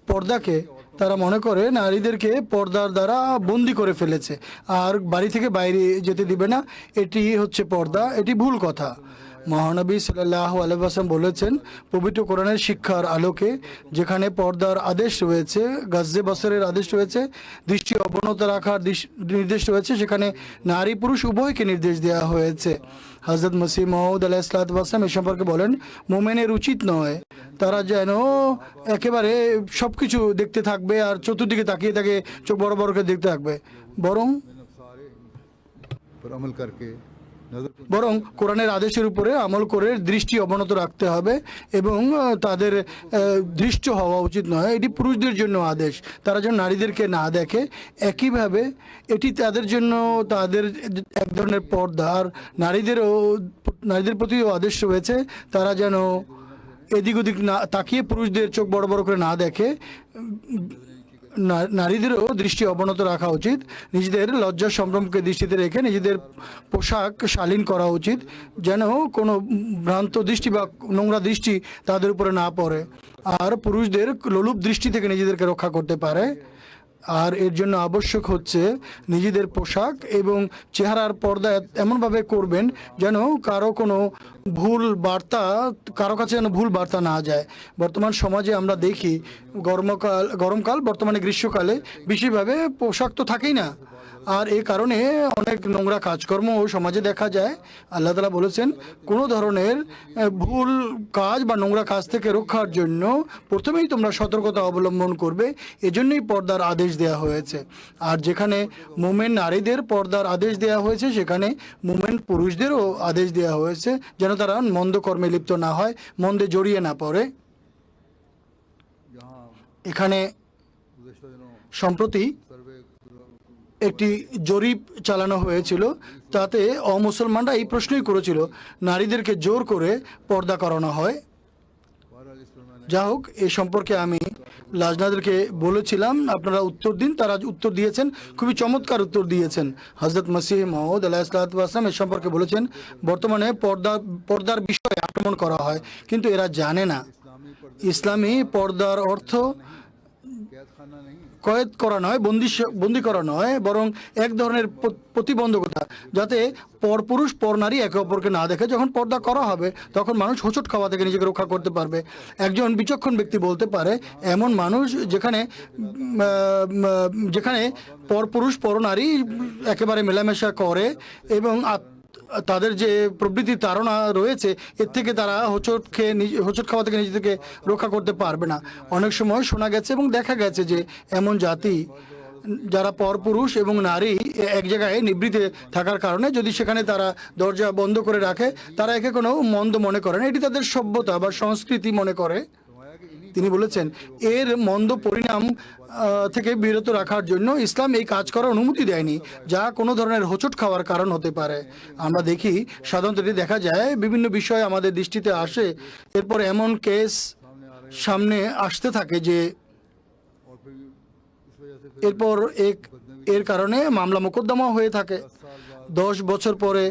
পর্দাকে তারা মনে করে নারীদেরকে পর্দার দ্বারা বন্দি করে ফেলেছে আর বাড়ি থেকে বাইরে যেতে দিবে না, এটি হচ্ছে পর্দা। এটি ভুল কথা। মহানবী সাল্লাল্লাহু আলাইহি ওয়াসাল্লাম বলেছেন, পবিত্র কোরআনের শিক্ষার আলোকে যেখানে পর্দার আদেশ রয়েছে, গাজ্জে বসরের আদেশ রয়েছে, দৃষ্টি অবনত রাখার নির্দেশ রয়েছে, সেখানে নারী পুরুষ উভয়কে নির্দেশ দেওয়া হয়েছে। হযরত মসিহ মাউদ আলাইহিসসালাম এ সম্পর্কে বলেন, মোমেনের উচিত নয় তারা যেন একেবারে সব কিছু দেখতে থাকবে আর চতুর্দিকে তাকিয়ে তাকে চোখ বড় বড় করে দেখতে থাকবে, বরং কোরআনের আদেশের উপরে আমল করে দৃষ্টি অবনত রাখতে হবে এবং তাদের দৃষ্ট হওয়া উচিত নয়। এটি পুরুষদের জন্য আদেশ, তারা যেন নারীদেরকে না দেখে। একইভাবে এটি তাদের জন্য তাদের এক ধরনের পর্দা। আর নারীদের প্রতিও আদেশ রয়েছে, তারা যেন এদিক ওদিক না তাকিয়ে পুরুষদের চোখ বড় বড় করে না দেখে। নারীদেরও দৃষ্টি অবনত রাখা উচিত। নিজেদের লজ্জা সম্ভ্রমকে দৃষ্টিতে রেখে নিজেদের পোশাক শালীন করা উচিত, যেন কোনো ভ্রান্ত দৃষ্টি বা নোংরা দৃষ্টি তাদের উপরে না পড়ে, আর পুরুষদের লোলুপ দৃষ্টি থেকে নিজেদেরকে রক্ষা করতে পারে। আর এর জন্য আবশ্যক হচ্ছে নিজেদের পোশাক এবং চেহারার পর্দা এমনভাবে করবেন যেন কারো কাছে যেন ভুল বার্তা না যায়। বর্তমান সমাজে আমরা দেখি গরমকাল, বর্তমানে গ্রীষ্মকালে বিশেষভাবে পোশাক তো থাকেই না, আর এই কারণে অনেক নোংরা কাজকর্ম সমাজে দেখা যায়। আল্লাহ তাআলা বলেছেন, কোনো ধরনের ভুল কাজ বা নোংরা কাজ থেকে রক্ষার জন্য প্রথমেই তোমরা সতর্কতা অবলম্বন করবে। এজন্যই পর্দার আদেশ দেওয়া হয়েছে। আর যেখানে মোমেন নারীদের পর্দার আদেশ দেওয়া হয়েছে, সেখানে মোমেন পুরুষদেরও আদেশ দেওয়া হয়েছে যেন তারা মন্দ কর্মে লিপ্ত না হয়, মন্দে জড়িয়ে না পড়ে। এখানে সম্প্রতি একটি জরিপ চালানো হয়েছিল, তাতে অমুসলমানরা এই প্রশ্নই করেছিল, নারীদেরকে জোর করে পর্দা করানো হয়। যা হোক, এ সম্পর্কে আমি লাজনাদেরকে বলেছিলাম আপনারা উত্তর দিন। তারা উত্তর দিয়েছেন, খুবই চমৎকার উত্তর দিয়েছেন। হযরত মসিহ মাউদ আলাইহিসসালাম এ সম্পর্কে বলেছেন, বর্তমানে পর্দার বিষয়ে আক্রমণ করা হয়, কিন্তু এরা জানে না ইসলামী পর্দার অর্থ কয়েদ করা নয়, বন্দি করা নয়, বরং এক ধরনের প্রতিবন্ধকতা, যাতে পরপুরুষ পর নারী একে অপরকে না দেখে। যখন পর্দা করা হবে তখন মানুষ হোঁচট খাওয়া থেকে নিজেকে রক্ষা করতে পারবে। একজন বিচক্ষণ ব্যক্তি বলতে পারে, এমন মানুষ যেখানে পরপুরুষ পর নারী একেবারে মেলামেশা করে এবং তাদের যে প্রবৃত্তির তাড়না রয়েছে, এর থেকে তারা হোঁচট খাওয়া থেকে নিজেদেরকে রক্ষা করতে পারবে না। অনেক সময় শোনা গেছে এবং দেখা গেছে যে এমন জাতি যারা পরপুরুষ এবং নারী এক জায়গায় নিবৃত্তে থাকার কারণে যদি সেখানে তারা দরজা বন্ধ করে রাখে, তারা একে কোনো মন্দ মনে করে না, এটি তাদের সভ্যতা বা সংস্কৃতি মনে করে। তিনি বলেছেন, এর মন্দ পরিণাম থেকে বিরত রাখার জন্য ইসলাম এই কাজ করার অনুমতি দেয়নি, যা কোনো ধরনের হোঁচট খাওয়ার কারণ হতে পারে। আমরা দেখি সাধারণত এটি দেখা যায়, বিভিন্ন বিষয় আমাদের দৃষ্টিতে আসে, এরপর এমন কেস সামনে আসতে থাকে যে এরপর এর কারণে মামলা মোকদ্দমা হয়ে থাকে। 10 বছর পরে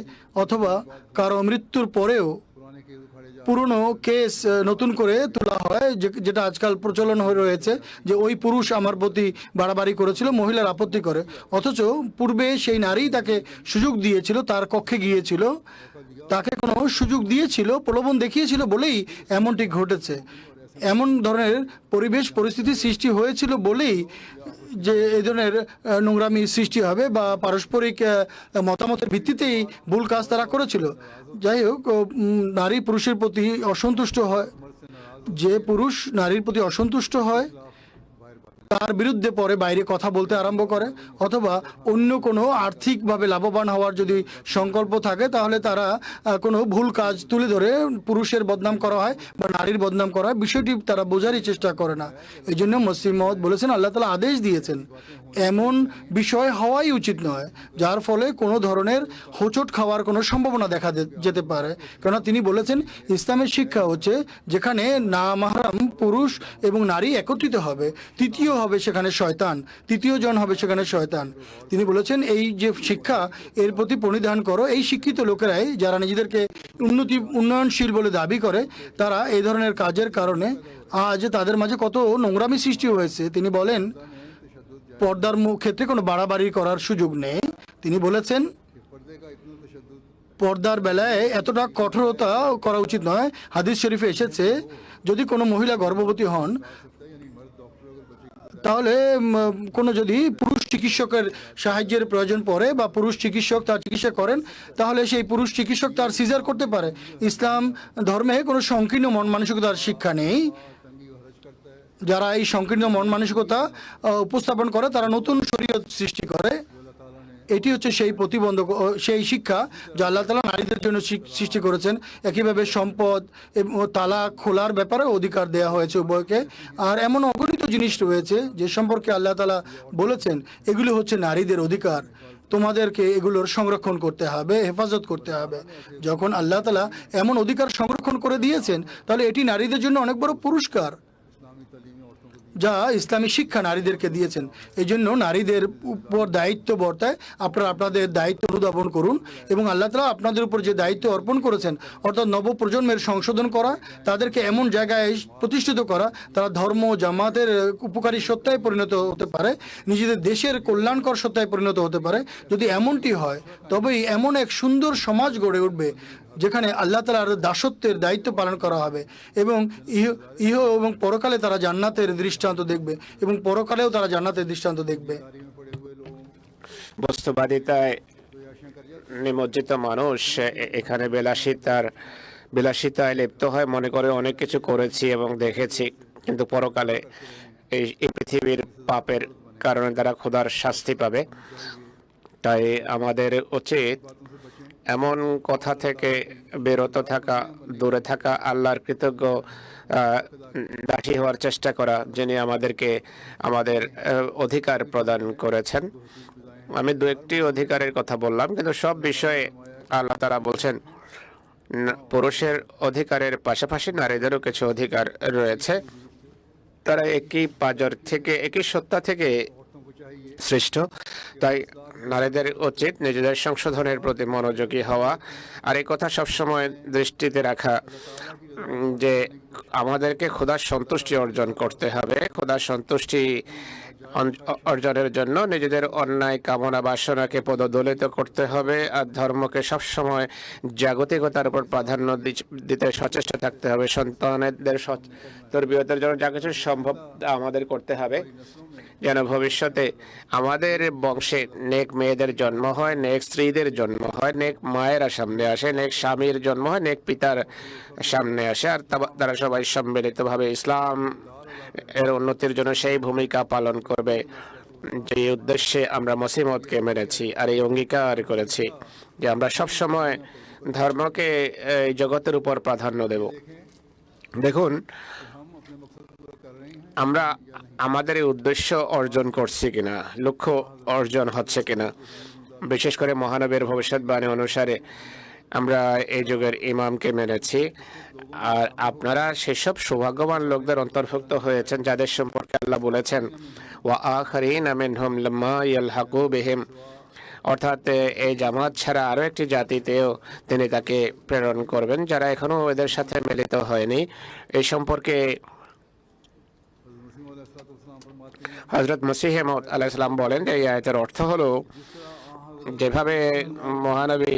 অথবা কারো মৃত্যুর পরেও পুরনো কেস নতুন করে তোলা হয়, যেটা আজকাল প্রচলন হয়ে রয়েছে যে ওই পুরুষ আমার প্রতি বাড়াবাড়ি করেছিল, মহিলার আপত্তি করে, অথচ পূর্বে সেই নারী তাকে সুযোগ দিয়েছিল, তার কক্ষে গিয়েছিল, তাকে কোনো সুযোগ দিয়েছিল, প্রলোভন দেখিয়েছিল বলেই এমনটি ঘটেছে। এমন ধরনের পরিস্থিতি সৃষ্টি হয়েছিল বলেই যে এই ধরনের নোংরামি সৃষ্টি হবে বা পারস্পরিক মতামতের ভিত্তিতেই ভুল কাজ তারা করেছিল। যাই হোক, নারী পুরুষের প্রতি অসন্তুষ্ট হয়, যে পুরুষ নারীর প্রতি অসন্তুষ্ট হয় তার বিরুদ্ধে পরে বাইরে কথা বলতে আরম্ভ করে, অথবা অন্য কোনো আর্থিকভাবে লাভবান হওয়ার যদি সংকল্প থাকে, তাহলে তারা কোনো ভুল কাজ তুলে ধরে পুরুষের বদনাম করা হয় বা নারীর বদনাম করা হয়, বিষয়টি তারা বোঝারই চেষ্টা করে না। এই জন্য মসিহ মওউদ বলেছেন, আল্লাহ তাআলা আদেশ দিয়েছেন এমন বিষয় হওয়াই উচিত নয় যার ফলে কোনো ধরনের হোঁচট খাওয়ার কোনো সম্ভাবনা দেখা যেতে পারে। কেননা তিনি বলেছেন ইসলামের শিক্ষা হচ্ছে যেখানে না মাহরাম পুরুষ এবং নারী একত্রিত হবে, তৃতীয় হবে সেখানে শয়তান, তৃতীয় জন হবে সেখানে শয়তান। তিনি বলেছেন এই যে শিক্ষা, এর প্রতি পরিধান করো। এই শিক্ষিত লোকেরাই যারা নিজেদেরকে উন্নয়নশীল বলে দাবি করে, তারা এই ধরনের কাজের কারণে আজ তাদের মাঝে কত নোংরামি সৃষ্টি হয়েছে। তিনি বলেন পর্দার ক্ষেত্রে কোনো বাড়াবাড়ি করার সুযোগ নেই। তিনি বলেছেন পর্দার বেলায় এতটা কঠোরতা করা উচিত নয়। হাদিস শরীফে এসেছে যদি কোনো মহিলা গর্ভবতী হন, তাহলে কোনো যদি পুরুষ চিকিৎসকের সাহায্যের প্রয়োজন পড়ে বা পুরুষ চিকিৎসক তার চিকিৎসা করেন, তাহলে সেই পুরুষ চিকিৎসক তার সিজার করতে পারে। ইসলাম ধর্মে কোনো সংকীর্ণ মন মানসিকতার শিক্ষা নেই। যারা এই সংকীর্ণ মন মানসিকতা উপস্থাপন করে তারা নতুন শরীয়ত সৃষ্টি করে। এটি হচ্ছে সেই প্রতিবন্ধক, সেই শিক্ষা যা আল্লাহ তাআলা নারীদের জন্য সৃষ্টি করেছেন। একইভাবে সম্পদ এবং তালাক খোলার ব্যাপারে অধিকার দেওয়া হয়েছে উভয়কে। আর এমন অগণিত জিনিস রয়েছে যে সম্পর্কে আল্লাহ তাআলা বলেছেন এগুলো হচ্ছে নারীদের অধিকার, তোমাদেরকে এগুলোর সংরক্ষণ করতে হবে, হেফাজত করতে হবে। যখন আল্লাহ তাআলা এমন অধিকার সংরক্ষণ করে দিয়েছেন, তাহলে এটি নারীদের জন্য অনেক বড় পুরস্কার যা ইসলামী শিক্ষা নারীদেরকে দিয়েছেন। এই জন্য নারীদের উপর দায়িত্ব বর্তায়, আপনারা আপনাদের দায়িত্ব অনুধাবন করুন এবং আল্লাহ তাআলা আপনাদের উপর যে দায়িত্ব অর্পণ করেছেন, অর্থাৎ নবপ্রজন্মের সংশোধন করা, তাদেরকে এমন জায়গায় প্রতিষ্ঠিত করা তারা ধর্ম জামাতের উপকারী সত্তায় পরিণত হতে পারে, নিজেদের দেশের কল্যাণকর সত্তায় পরিণত হতে পারে। যদি এমনটি হয় তবেই এমন এক সুন্দর সমাজ গড়ে উঠবে যেখানে আল্লাহ তাআলার দাসত্বের দায়িত্ব পালন করা হবে এবং ইহ এবং পরকালে তারা জান্নাতের দৃষ্টান্ত দেখবে এবং পরকালেও তারা জান্নাতের দৃষ্টান্ত দেখবে। বস্তুবাদিতায় নিমজ্জিত মানুষ এখানে বিলাসিতায় লিপ্ত হয়, মনে করে অনেক কিছু করেছি এবং দেখেছি, কিন্তু পরকালে এই পৃথিবীর পাপের কারণে তারা খোদার শাস্তি পাবে। তাই আমাদের উচিত এমন কথা থেকে বিরত থাকা, দূরে থাকা, আল্লাহর কৃতজ্ঞ দাসী হওয়ার চেষ্টা করা যিনি আমাদেরকে আমাদের অধিকার প্রদান করেছেন। আমি দু একটি অধিকারের কথা বললাম, কিন্তু সব বিষয়ে আল্লাহ তাআলা বলছেন পুরুষের অধিকারের পাশাপাশি নারীদেরও কিছু অধিকার রয়েছে। তারা একই পাঁজর থেকে, একই সত্তা থেকে সৃষ্ট। তাই নারীদের উচিত নিজেদের সংশোধনের প্রতি মনোযোগী হওয়া, আর এই কথা সবসময় দৃষ্টিতে রাখা যে আমাদেরকে খোদার সন্তুষ্টি অর্জন করতে হবে। খোদার সন্তুষ্টি অর্জনের জন্য নিজেদের অন্যায় কামনা বাসনাকে পদদলিত করতে হবে, আর ধর্মকে সবসময় জাগতিকতার উপর প্রাধান্য দিতে সচেষ্ট থাকতে হবে। সন্তানদের তরবিয়তের জন্য যা কিছু সম্ভব আমাদের করতে হবে, যেন ভবিষ্যতে আমাদের বংশে নেক মেয়েদের জন্ম হয়, নেক স্ত্রীদের জন্ম হয়, নেক মায়েরা সামনে আসে, নেক স্বামীর জন্ম হয়, নেক পিতার সামনে আসে, আর তারা সবাই সম্মিলিতভাবে ইসলাম এর উন্নতির জন্য সেই ভূমিকা পালন করবে যে উদ্দেশ্যে আমরা মসিহ মওউদকে মেনেছি আর এই অঙ্গীকার করেছি যে আমরা সবসময় ধর্মকে এই জগতের উপর প্রাধান্য দেব। দেখুন, আমরা আমাদের এই উদ্দেশ্য অর্জন করছি কিনা, লক্ষ্য অর্জন হচ্ছে কিনা। বিশেষ করে মহানবীর ভবিষ্যৎবাণী অনুসারে আমরা এই যুগের ইমামকে মেনেছি, আর আপনারা সেসব সৌভাগ্যবান লোকদের অন্তর্ভুক্ত হয়েছেন যাদের সম্পর্কে আল্লাহ বলেছেন ওয়া আখারিনা মিনহুম লাম্মা ইয়ালহাকু বিহিম, অর্থাৎ এই জামাত ছাড়া আরো একটি জাতিতেও তিনি তাকে প্রেরণ করবেন যারা এখনো এদের সাথে মিলিত হয়নি। এই সম্পর্কে হযরত মসিহ মওউদ আলাইহিস সালাম বলেন এই আয়াতের অর্থ হলো যেভাবে মহানবী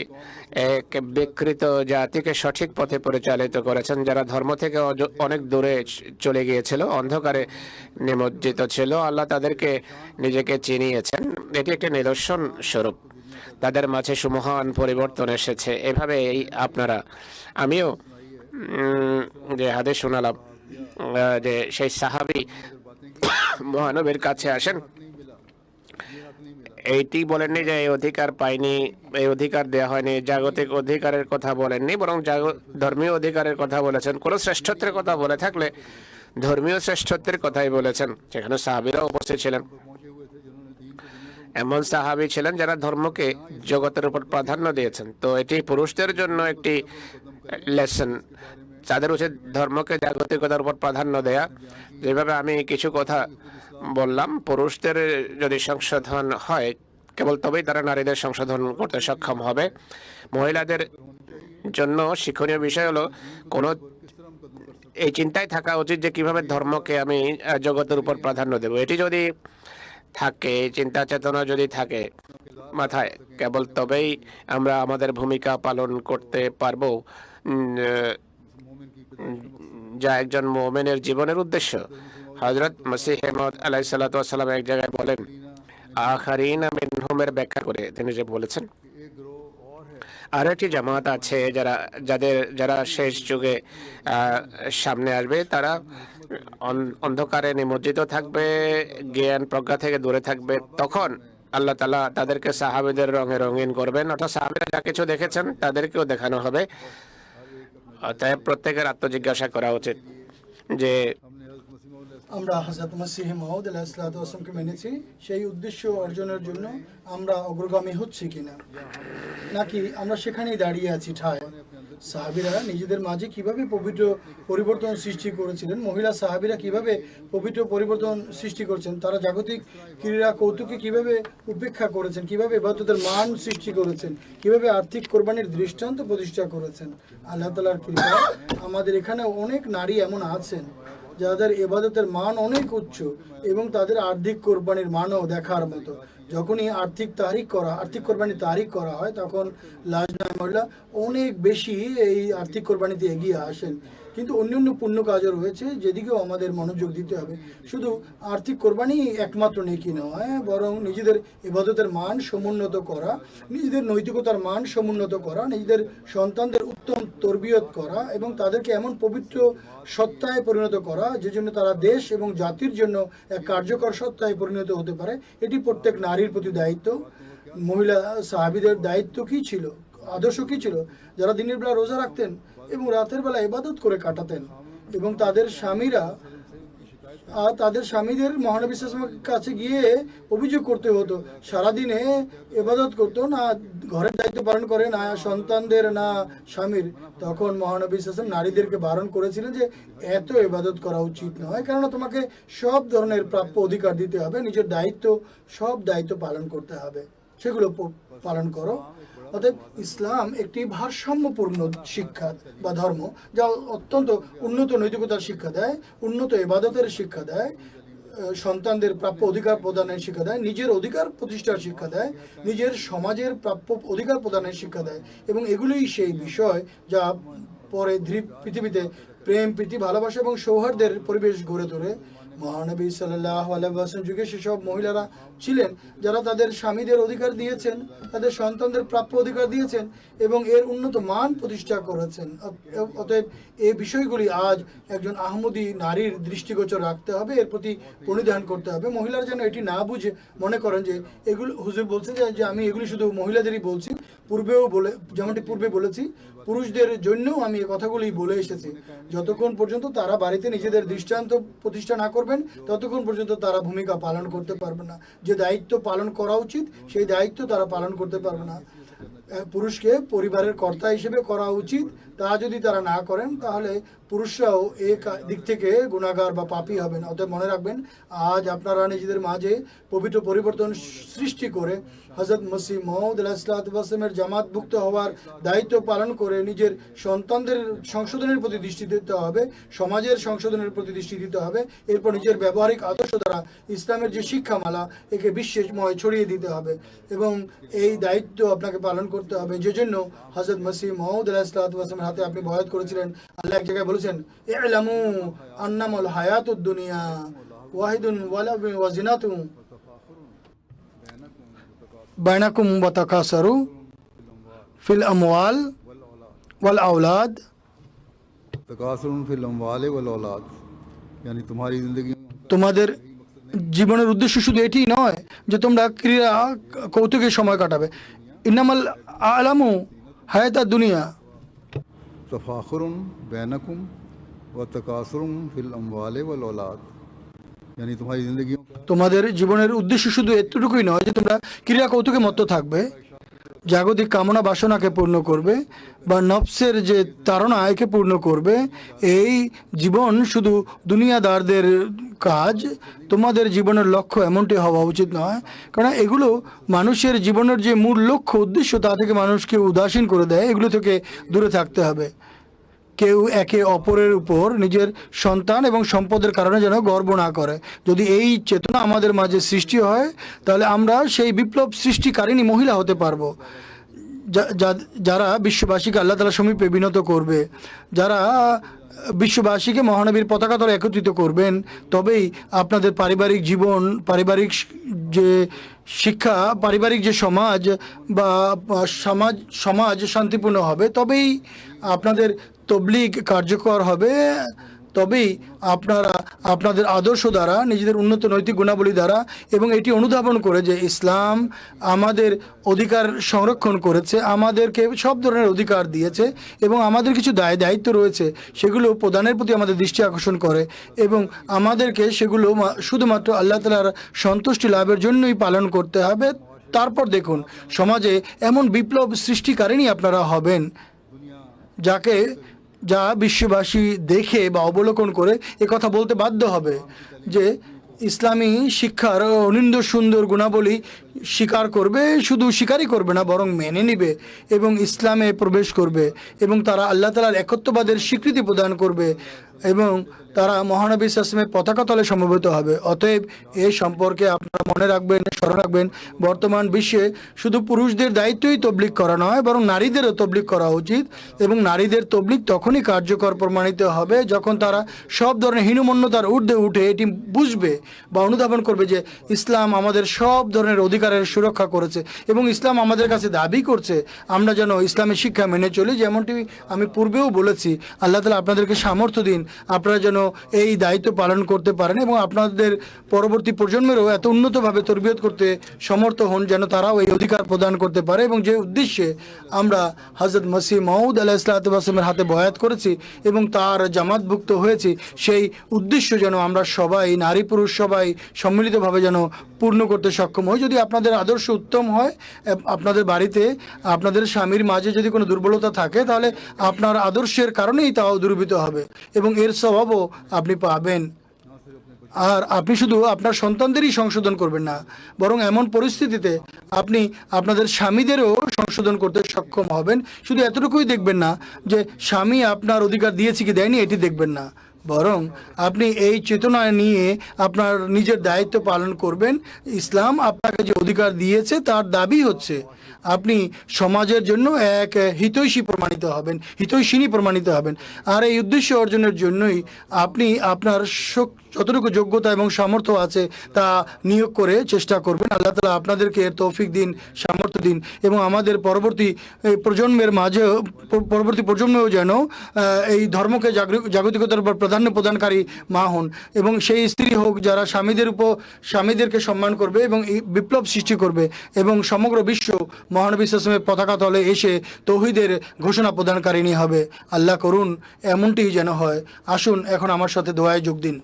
এক বিকৃত জাতিকে সঠিক পথে পরিচালিত করেছেন, যারা ধর্ম থেকে অনেক দূরে চলে গিয়েছিল, অন্ধকারে নিমজ্জিত ছিল, আল্লাহ তাদেরকে নিজেকে চিনিয়েছেন। এটি একটি নিদর্শন স্বরূপ, তাদের মাঝে সুমহান পরিবর্তন এসেছে। এভাবে আপনারা, আমিও যে হাদিস শোনালাম যে সেই সাহাবী মহানবীর কাছে আসেন, এইটি বলেননি যে এই অধিকার পাইনি, এই অধিকার দেওয়া হয়নি, জাগতিক অধিকারের কথা বলেননি, বরং ধর্মীয় অধিকারের কথা বলেছেন। কোন শ্রেষ্ঠত্বের কথা বলে থাকলে ধর্মীয় শ্রেষ্ঠত্বের কথাই বলেছেন। সেখানে সাহাবীরা উপস্থিত ছিলেন, এমন সাহাবী ছিলেন যারা ধর্মকে জগতের উপর প্রাধান্য দিয়েছেন। তো এটি পুরুষদের জন্য একটি লেসন, তাদের উচিত ধর্মকে জাগতিকতার উপর প্রাধান্য দেয়া। যেভাবে আমি কিছু কথা বললাম, পুরুষদের যদি সংশোধন হয় কেবল তবেই তারা নারীদের সংশোধন করতে সক্ষম হবে। মহিলাদের জন্য শিক্ষণীয় বিষয় হলো কোনো এই চিন্তায় থাকা উচিত যে কিভাবে ধর্মকে আমি জগতের উপর প্রাধান্য দেব। এটি যদি থাকে, চিন্তা চেতনা যদি থাকে মাথায়, কেবল তবেই আমরা আমাদের ভূমিকা পালন করতে পারবো, যা একজন মুমিনের জীবনের উদ্দেশ্য। হযরত মসিহ মাউদ আলাইহিস সালাতু ওয়াস সালাম এক জায়গায় বলেন, আখারিনা মিনহুমের ব্যাখ্যা করে তিনি যে বলেছেন, আর একটি জামাত আছে যারা শেষ যুগে সামনে আসবে, তারা অন্ধকারে নিমজ্জিত থাকবে, জ্ঞান প্রজ্ঞা থেকে দূরে থাকবে। তখন আল্লাহ তাআলা তাদেরকে সাহাবীদের রঙে রঙিন করবেন, অর্থাৎ সাহাবীরা যা কিছু দেখেছেন তাদেরকেও দেখানো হবে। অতএব প্রত্যেকের আত্মজিজ্ঞাসা করা উচিত যে আমরা হযরত মসিহ মাউদ আলাইহিস সালাতু ওয়াস সালামকে মেনেছি, সেই উদ্দেশ্য অর্জনের জন্য আমরা অগ্রগামী হচ্ছি কিনা, নাকি আমরা সেখানেই দাঁড়িয়ে আছি ঠায়। সাহাবীরা নিজেদের মাঝে কিভাবে পবিত্র পরিবর্তন সৃষ্টি করেছিলেন, মহিলা সাহাবীরা কিভাবে পবিত্র পরিবর্তন সৃষ্টি করেছেন, তারা জাগতিক ক্রীড়া কৌতুকে কিভাবে উপেক্ষা করেছেন, কিভাবে ইবাদতের মান সৃষ্টি করেছেন, কিভাবে আর্থিক কোরবানির দৃষ্টান্ত প্রতিষ্ঠা করেছেন। আল্লাহ তাআলার কৃপায় আমাদের এখানে অনেক নারী এমন আছেন যাদের ইবাদতের মান অনেক উচ্চ এবং তাদের আর্থিক কোরবানির মানও দেখার মতো। যখনই আর্থিক কোরবানির তারিখ করা হয়, তখন লাজনা মহিলা অনেক বেশি এই আর্থিক কোরবানিতে এগিয়ে আসেন। কিন্তু অন্যান্য পুণ্য কাজও রয়েছে যেদিকেও আমাদের মনোযোগ দিতে হবে। শুধু আর্থিক কোরবানি একমাত্র নেকি নয়, বরং নিজেদের ইবাদতের মান সমুন্নত করা, নিজেদের নৈতিকতার মান সমুন্নত করা, নিজেদের সন্তানদের উত্তম তরবিয়ত করা এবং তাদেরকে এমন পবিত্র সত্তায় পরিণত করা যে জন্য তারা দেশ এবং জাতির জন্য এক কার্যকর সত্তায় পরিণত হতে পারে। এটি প্রত্যেক নারীর প্রতি দায়িত্ব। মহিলা সাহাবীদের দায়িত্ব কী ছিল, আদর্শ কী ছিল? যারা দিনের বেলা রোজা রাখতেন এবং রাতের বেলা ইবাদত করে কাটাতেন, এবং তাদের স্বামীদের মহানবী সাল্লাল্লাহু আলাইহি ওয়াসাল্লামের কাছে গিয়ে অভিযোগ করতে হতো, সারাদিনে ইবাদত করতো না, ঘরের দায়িত্ব পালন করে না, সন্তানদের না স্বামীর। তখন মহানবী সাল্লাল্লাহু আলাইহি ওয়াসাল্লাম নারীদেরকে বারণ করেছিলেন যে এত ইবাদত করা উচিত নয়, কেননা তোমাকে সব ধরনের প্রাপ্য অধিকার দিতে হবে, নিজের সব দায়িত্ব পালন করতে হবে, সেগুলো পালন করো। অতএব ইসলাম একটি ভারসাম্যপূর্ণ শিক্ষা বা ধর্ম, যা অত্যন্ত উন্নত নৈতিকতার শিক্ষা দেয়, উন্নত ইবাদতের শিক্ষা দেয়, সন্তানদের প্রাপ্য অধিকার প্রদানের শিক্ষা দেয়, নিজের অধিকার প্রতিষ্ঠার শিক্ষা দেয়, নিজের সমাজের প্রাপ্য অধিকার প্রদানের শিক্ষা দেয়। এবং এগুলোই সেই বিষয় যা পরে পৃথিবীতে প্রেম, প্রীতি, ভালোবাসা এবং সৌহার্দ্যের পরিবেশ গড়ে তোলে। মহানবী সাল্লাল্লাহু আলাইহি ওয়াসাল্লাম যুগে সেসব মহিলারা ছিলেন যারা তাদের স্বামীদের অধিকার দিয়েছেন, তাদের সন্তানদের প্রাপ্য অধিকার দিয়েছেন এবং এর উন্নত মান প্রতিষ্ঠা করেছেন। অতএব এই বিষয়গুলি আজ একজন আহমদী নারীর দৃষ্টিগোচর রাখতে হবে, এর প্রতি পরিধান করতে হবে। মহিলারা যেন এটি না বুঝে মনে করেন যে এগুলো, হুজুর বলছেন যে আমি এগুলি শুধু মহিলাদেরই বলছি, যেমনটি পূর্বে বলেছি, পুরুষদের জন্যও আমি এই কথাগুলি বলে এসেছি। যতক্ষণ পর্যন্ত তারা বাড়িতে নিজেদের দৃষ্টান্ত প্রতিষ্ঠা না করবেন, ততক্ষণ পর্যন্ত তারা ভূমিকা পালন করতে পারবে না। যে দায়িত্ব পালন করা উচিত সেই দায়িত্ব তারা পালন করতে পারবে না। পুরুষকে পরিবারের কর্তা হিসেবে করা উচিত, তা যদি তারা না করেন তাহলে পুরুষরাও এই দিক থেকে গুনাহগার বা পাপী হবেন। অতএব মনে রাখবেন, আজ আপনারা নিজেদের মাঝে পবিত্র পরিবর্তন সৃষ্টি করে হযরত মসিহ মাউদ আলাইহিস সালাতু ওয়াস সালামের জামাতভুক্ত হওয়ার দায়িত্ব পালন করে নিজের সন্তানদের সংশোধনের প্রতি দৃষ্টি দিতে হবে, সমাজের সংশোধনের প্রতি দৃষ্টি দিতে হবে। এরপর নিজের ব্যবহারিক আদর্শ দ্বারা ইসলামের যে শিক্ষামালা, একে বিশ্বেময় ছড়িয়ে দিতে হবে এবং এই দায়িত্ব আপনাকে পালন করতে হবে, যে জন্য হযরত মসিহ মাউদ আলাইহিস সালাতু ওয়াস সালামের হাতে আপনি বয়াত করেছিলেন। আল্লাহ এক জায়গায় বলেছেন, ই'লামু আন্নামাল হায়াতুদ দুনিয়া ওয়াহিদুন ওয়া জিনাতু বাইনাকুম ওয়া তাকাসারু ফিল আমওয়াল ওয়াল আওলাদ। तकासुरुन फिल अम्वाल वल औलाद, यानी तुम्हारी जिंदगी তোমাদের জীবনের উদ্দেশ্য শুধু এটি নয় যে তোমরা ক্রীড়া কৌতুকে সময় কাটাবে। ইন্নামাল আলামু হায়াতা দুনিয়া। तफाखुरुन बैनकुम व तकासुरुम फिल अम्वाले वल औलाद, यानी तुम्हारी जिंदगियों का তোমাদের জীবনের উদ্দেশ্য শুধু এতটুকুই নয় যে তোমরা ক্রীড়া কৌতুকে মত্ত থাকবে, জাগতিক কামনা বাসনাকে পূর্ণ করবে বা নফসের যে তাড়না একে পূর্ণ করবে। এই জীবন শুধু দুনিয়াদারদের কাজ। তোমাদের জীবনের লক্ষ্য এমনটি হওয়া উচিত নয়, কারণ এগুলো মানুষের জীবনের যে মূল লক্ষ্য উদ্দেশ্য তা থেকে মানুষকে উদাসীন করে দেয়। এগুলো থেকে দূরে থাকতে হবে। কেউ একে অপরের উপর নিজের সন্তান এবং সম্পদের কারণে যেন গর্ব না করে। যদি এই চেতনা আমাদের মাঝে সৃষ্টি হয় তাহলে আমরা সেই বিপ্লব সৃষ্টিকারিণী মহিলা হতে পারবো, যারা বিশ্ববাসীকে আল্লাহ তাআলার সমীপে বিনত করবে, যারা বিশ্ববাসীকে মহানবীর পতাকা তলে একত্রিত করবেন। তবেই আপনাদের পারিবারিক জীবন, পারিবারিক যে শিক্ষা, পারিবারিক যে সমাজ বা সমাজ শান্তিপূর্ণ হবে। তবেই আপনাদের তবলিগ কার্যকর হবে। তবেই আপনারা আপনাদের আদর্শ দ্বারা, নিজেদের উন্নত নৈতিক গুণাবলী দ্বারা এবং এটি অনুধাবন করে যে ইসলাম আমাদের অধিকার সংরক্ষণ করেছে, আমাদেরকে সব ধরনের অধিকার দিয়েছে এবং আমাদের কিছু দায়িত্ব রয়েছে, সেগুলো প্রদানের প্রতি আমাদের দৃষ্টি আকর্ষণ করে এবং আমাদেরকে সেগুলো শুধুমাত্র আল্লাহ তাআলার সন্তুষ্টি লাভের জন্যই পালন করতে হবে। তারপর দেখুন, সমাজে এমন বিপ্লব সৃষ্টিকারিণী আপনারা হবেন যা বিশ্ববাসী দেখে বা অবলোকন করে কথা বলতে বাধ্য হবে যে ইসলামী শিক্ষার অনিন্দ সুন্দর গুণাবলী স্বীকার করবে। শুধু স্বীকারই করবে না, বরং মেনে নিবে এবং ইসলামে প্রবেশ করবে এবং তারা আল্লাহ তাআলার একত্ববাদের স্বীকৃতি প্রদান করবে এবং তারা মহানবী সাল্লাল্লাহু আলাইহি ওয়াসাল্লামের পতাকা তলে সমবেত হবে। অতএব এ সম্পর্কে আপনারা মনে রাখবেন, স্মরণ রাখবেন, বর্তমান বিশ্বে শুধু পুরুষদের দায়িত্বই তবলিগ করা নয়, বরং নারীদেরও তবলিগ করা উচিত এবং নারীদের তবলিগ তখনই কার্যকর প্রমাণিত হবে যখন তারা সব ধরনের হীনমন্যতার ঊর্ধ্বে উঠে এটি বুঝবে বা অনুধাবন করবে যে ইসলাম আমাদের সব ধরনের অধিকারের সুরক্ষা করেছে এবং ইসলাম আমাদের কাছে দাবি করছে আমরা যেন ইসলামের শিক্ষা মেনে চলি। যেমনটি আমি পূর্বেও বলেছি, আল্লাহ তাআলা আপনাদেরকে সামর্থ্য দিন আপনারা যেন এই দায়িত্ব পালন করতে পারেন এবং আপনাদের পরবর্তী প্রজন্মেরও এত উন্নতভাবে তরবিয়ত করতে সমর্থ হন যেন তারাও এই অধিকার প্রদান করতে পারে। এবং যে উদ্দেশ্যে আমরা হযরত মসিহ মাউদ আলাইহিস সালামের হাতে বয়াত করেছি এবং তার জামাতভুক্ত হয়েছি, সেই উদ্দেশ্য যেন আমরা সবাই, নারী পুরুষ সবাই সম্মিলিতভাবে যেন পূর্ণ করতে সক্ষম হই। যদি আপনাদের আদর্শ উত্তম হয়, আপনাদের বাড়িতে আপনাদের স্বামীর মাঝে যদি কোনো দুর্বলতা থাকে তাহলে আপনার আদর্শের কারণেই তাও দূরীভূত হবে এবং এর স্বভাবও আপনি পাবেন। আর আপনি শুধু আপনার সন্তানদেরই সংশোধন করবেন না, বরং এমন পরিস্থিতিতে আপনি আপনাদের স্বামীদেরও সংশোধন করতে সক্ষম হবেন। শুধু এতটুকুই দেখবেন না যে স্বামী আপনার অধিকার দিয়েছে কি দেয়নি এটি দেখবেন না, বরং আপনি এই চেতনা নিয়ে আপনার নিজের দায়িত্ব পালন করবেন। ইসলাম আপনাকে যে অধিকার দিয়েছে তার দাবি হচ্ছে আপনি সমাজের জন্য এক হিতৈষিনী প্রমাণিত হবেন। আর এই উদ্দেশ্য অর্জনের জন্যই আপনি আপনার যতটুকু যোগ্যতা এবং সামর্থ্য আছে তা নিয়োগ করে চেষ্টা করবেন। আল্লাহ তাআলা আপনাদেরকে এর তৌফিক দিন, সামর্থ্য দিন এবং আমাদের পরবর্তী প্রজন্মেও যেন এই ধর্মকে জাগতিকতার উপর প্রাধান্য প্রদানকারী মা হন এবং সেই স্ত্রী হোক যারা স্বামীদেরকে সম্মান করবে এবং বিপ্লব সৃষ্টি করবে এবং সমগ্র বিশ্ব মহানবী সাল্লাল্লাহু আলাইহি ওয়াসাল্লামের পতাকা তলে এসে তৌহিদের ঘোষণা প্রদানকারিণী হবে। আল্লাহ করুন এমনটিই যেন হয়। আসুন এখন আমার সাথে দোয়ায় যোগ দিন।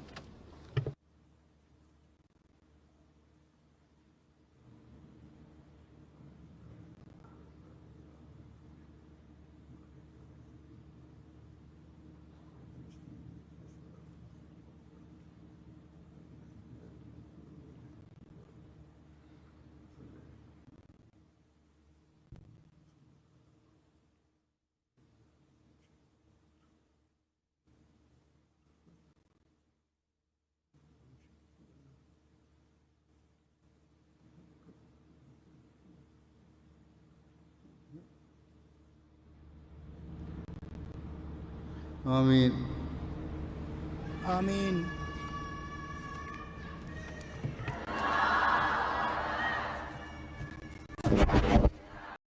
आमीन। আমিন।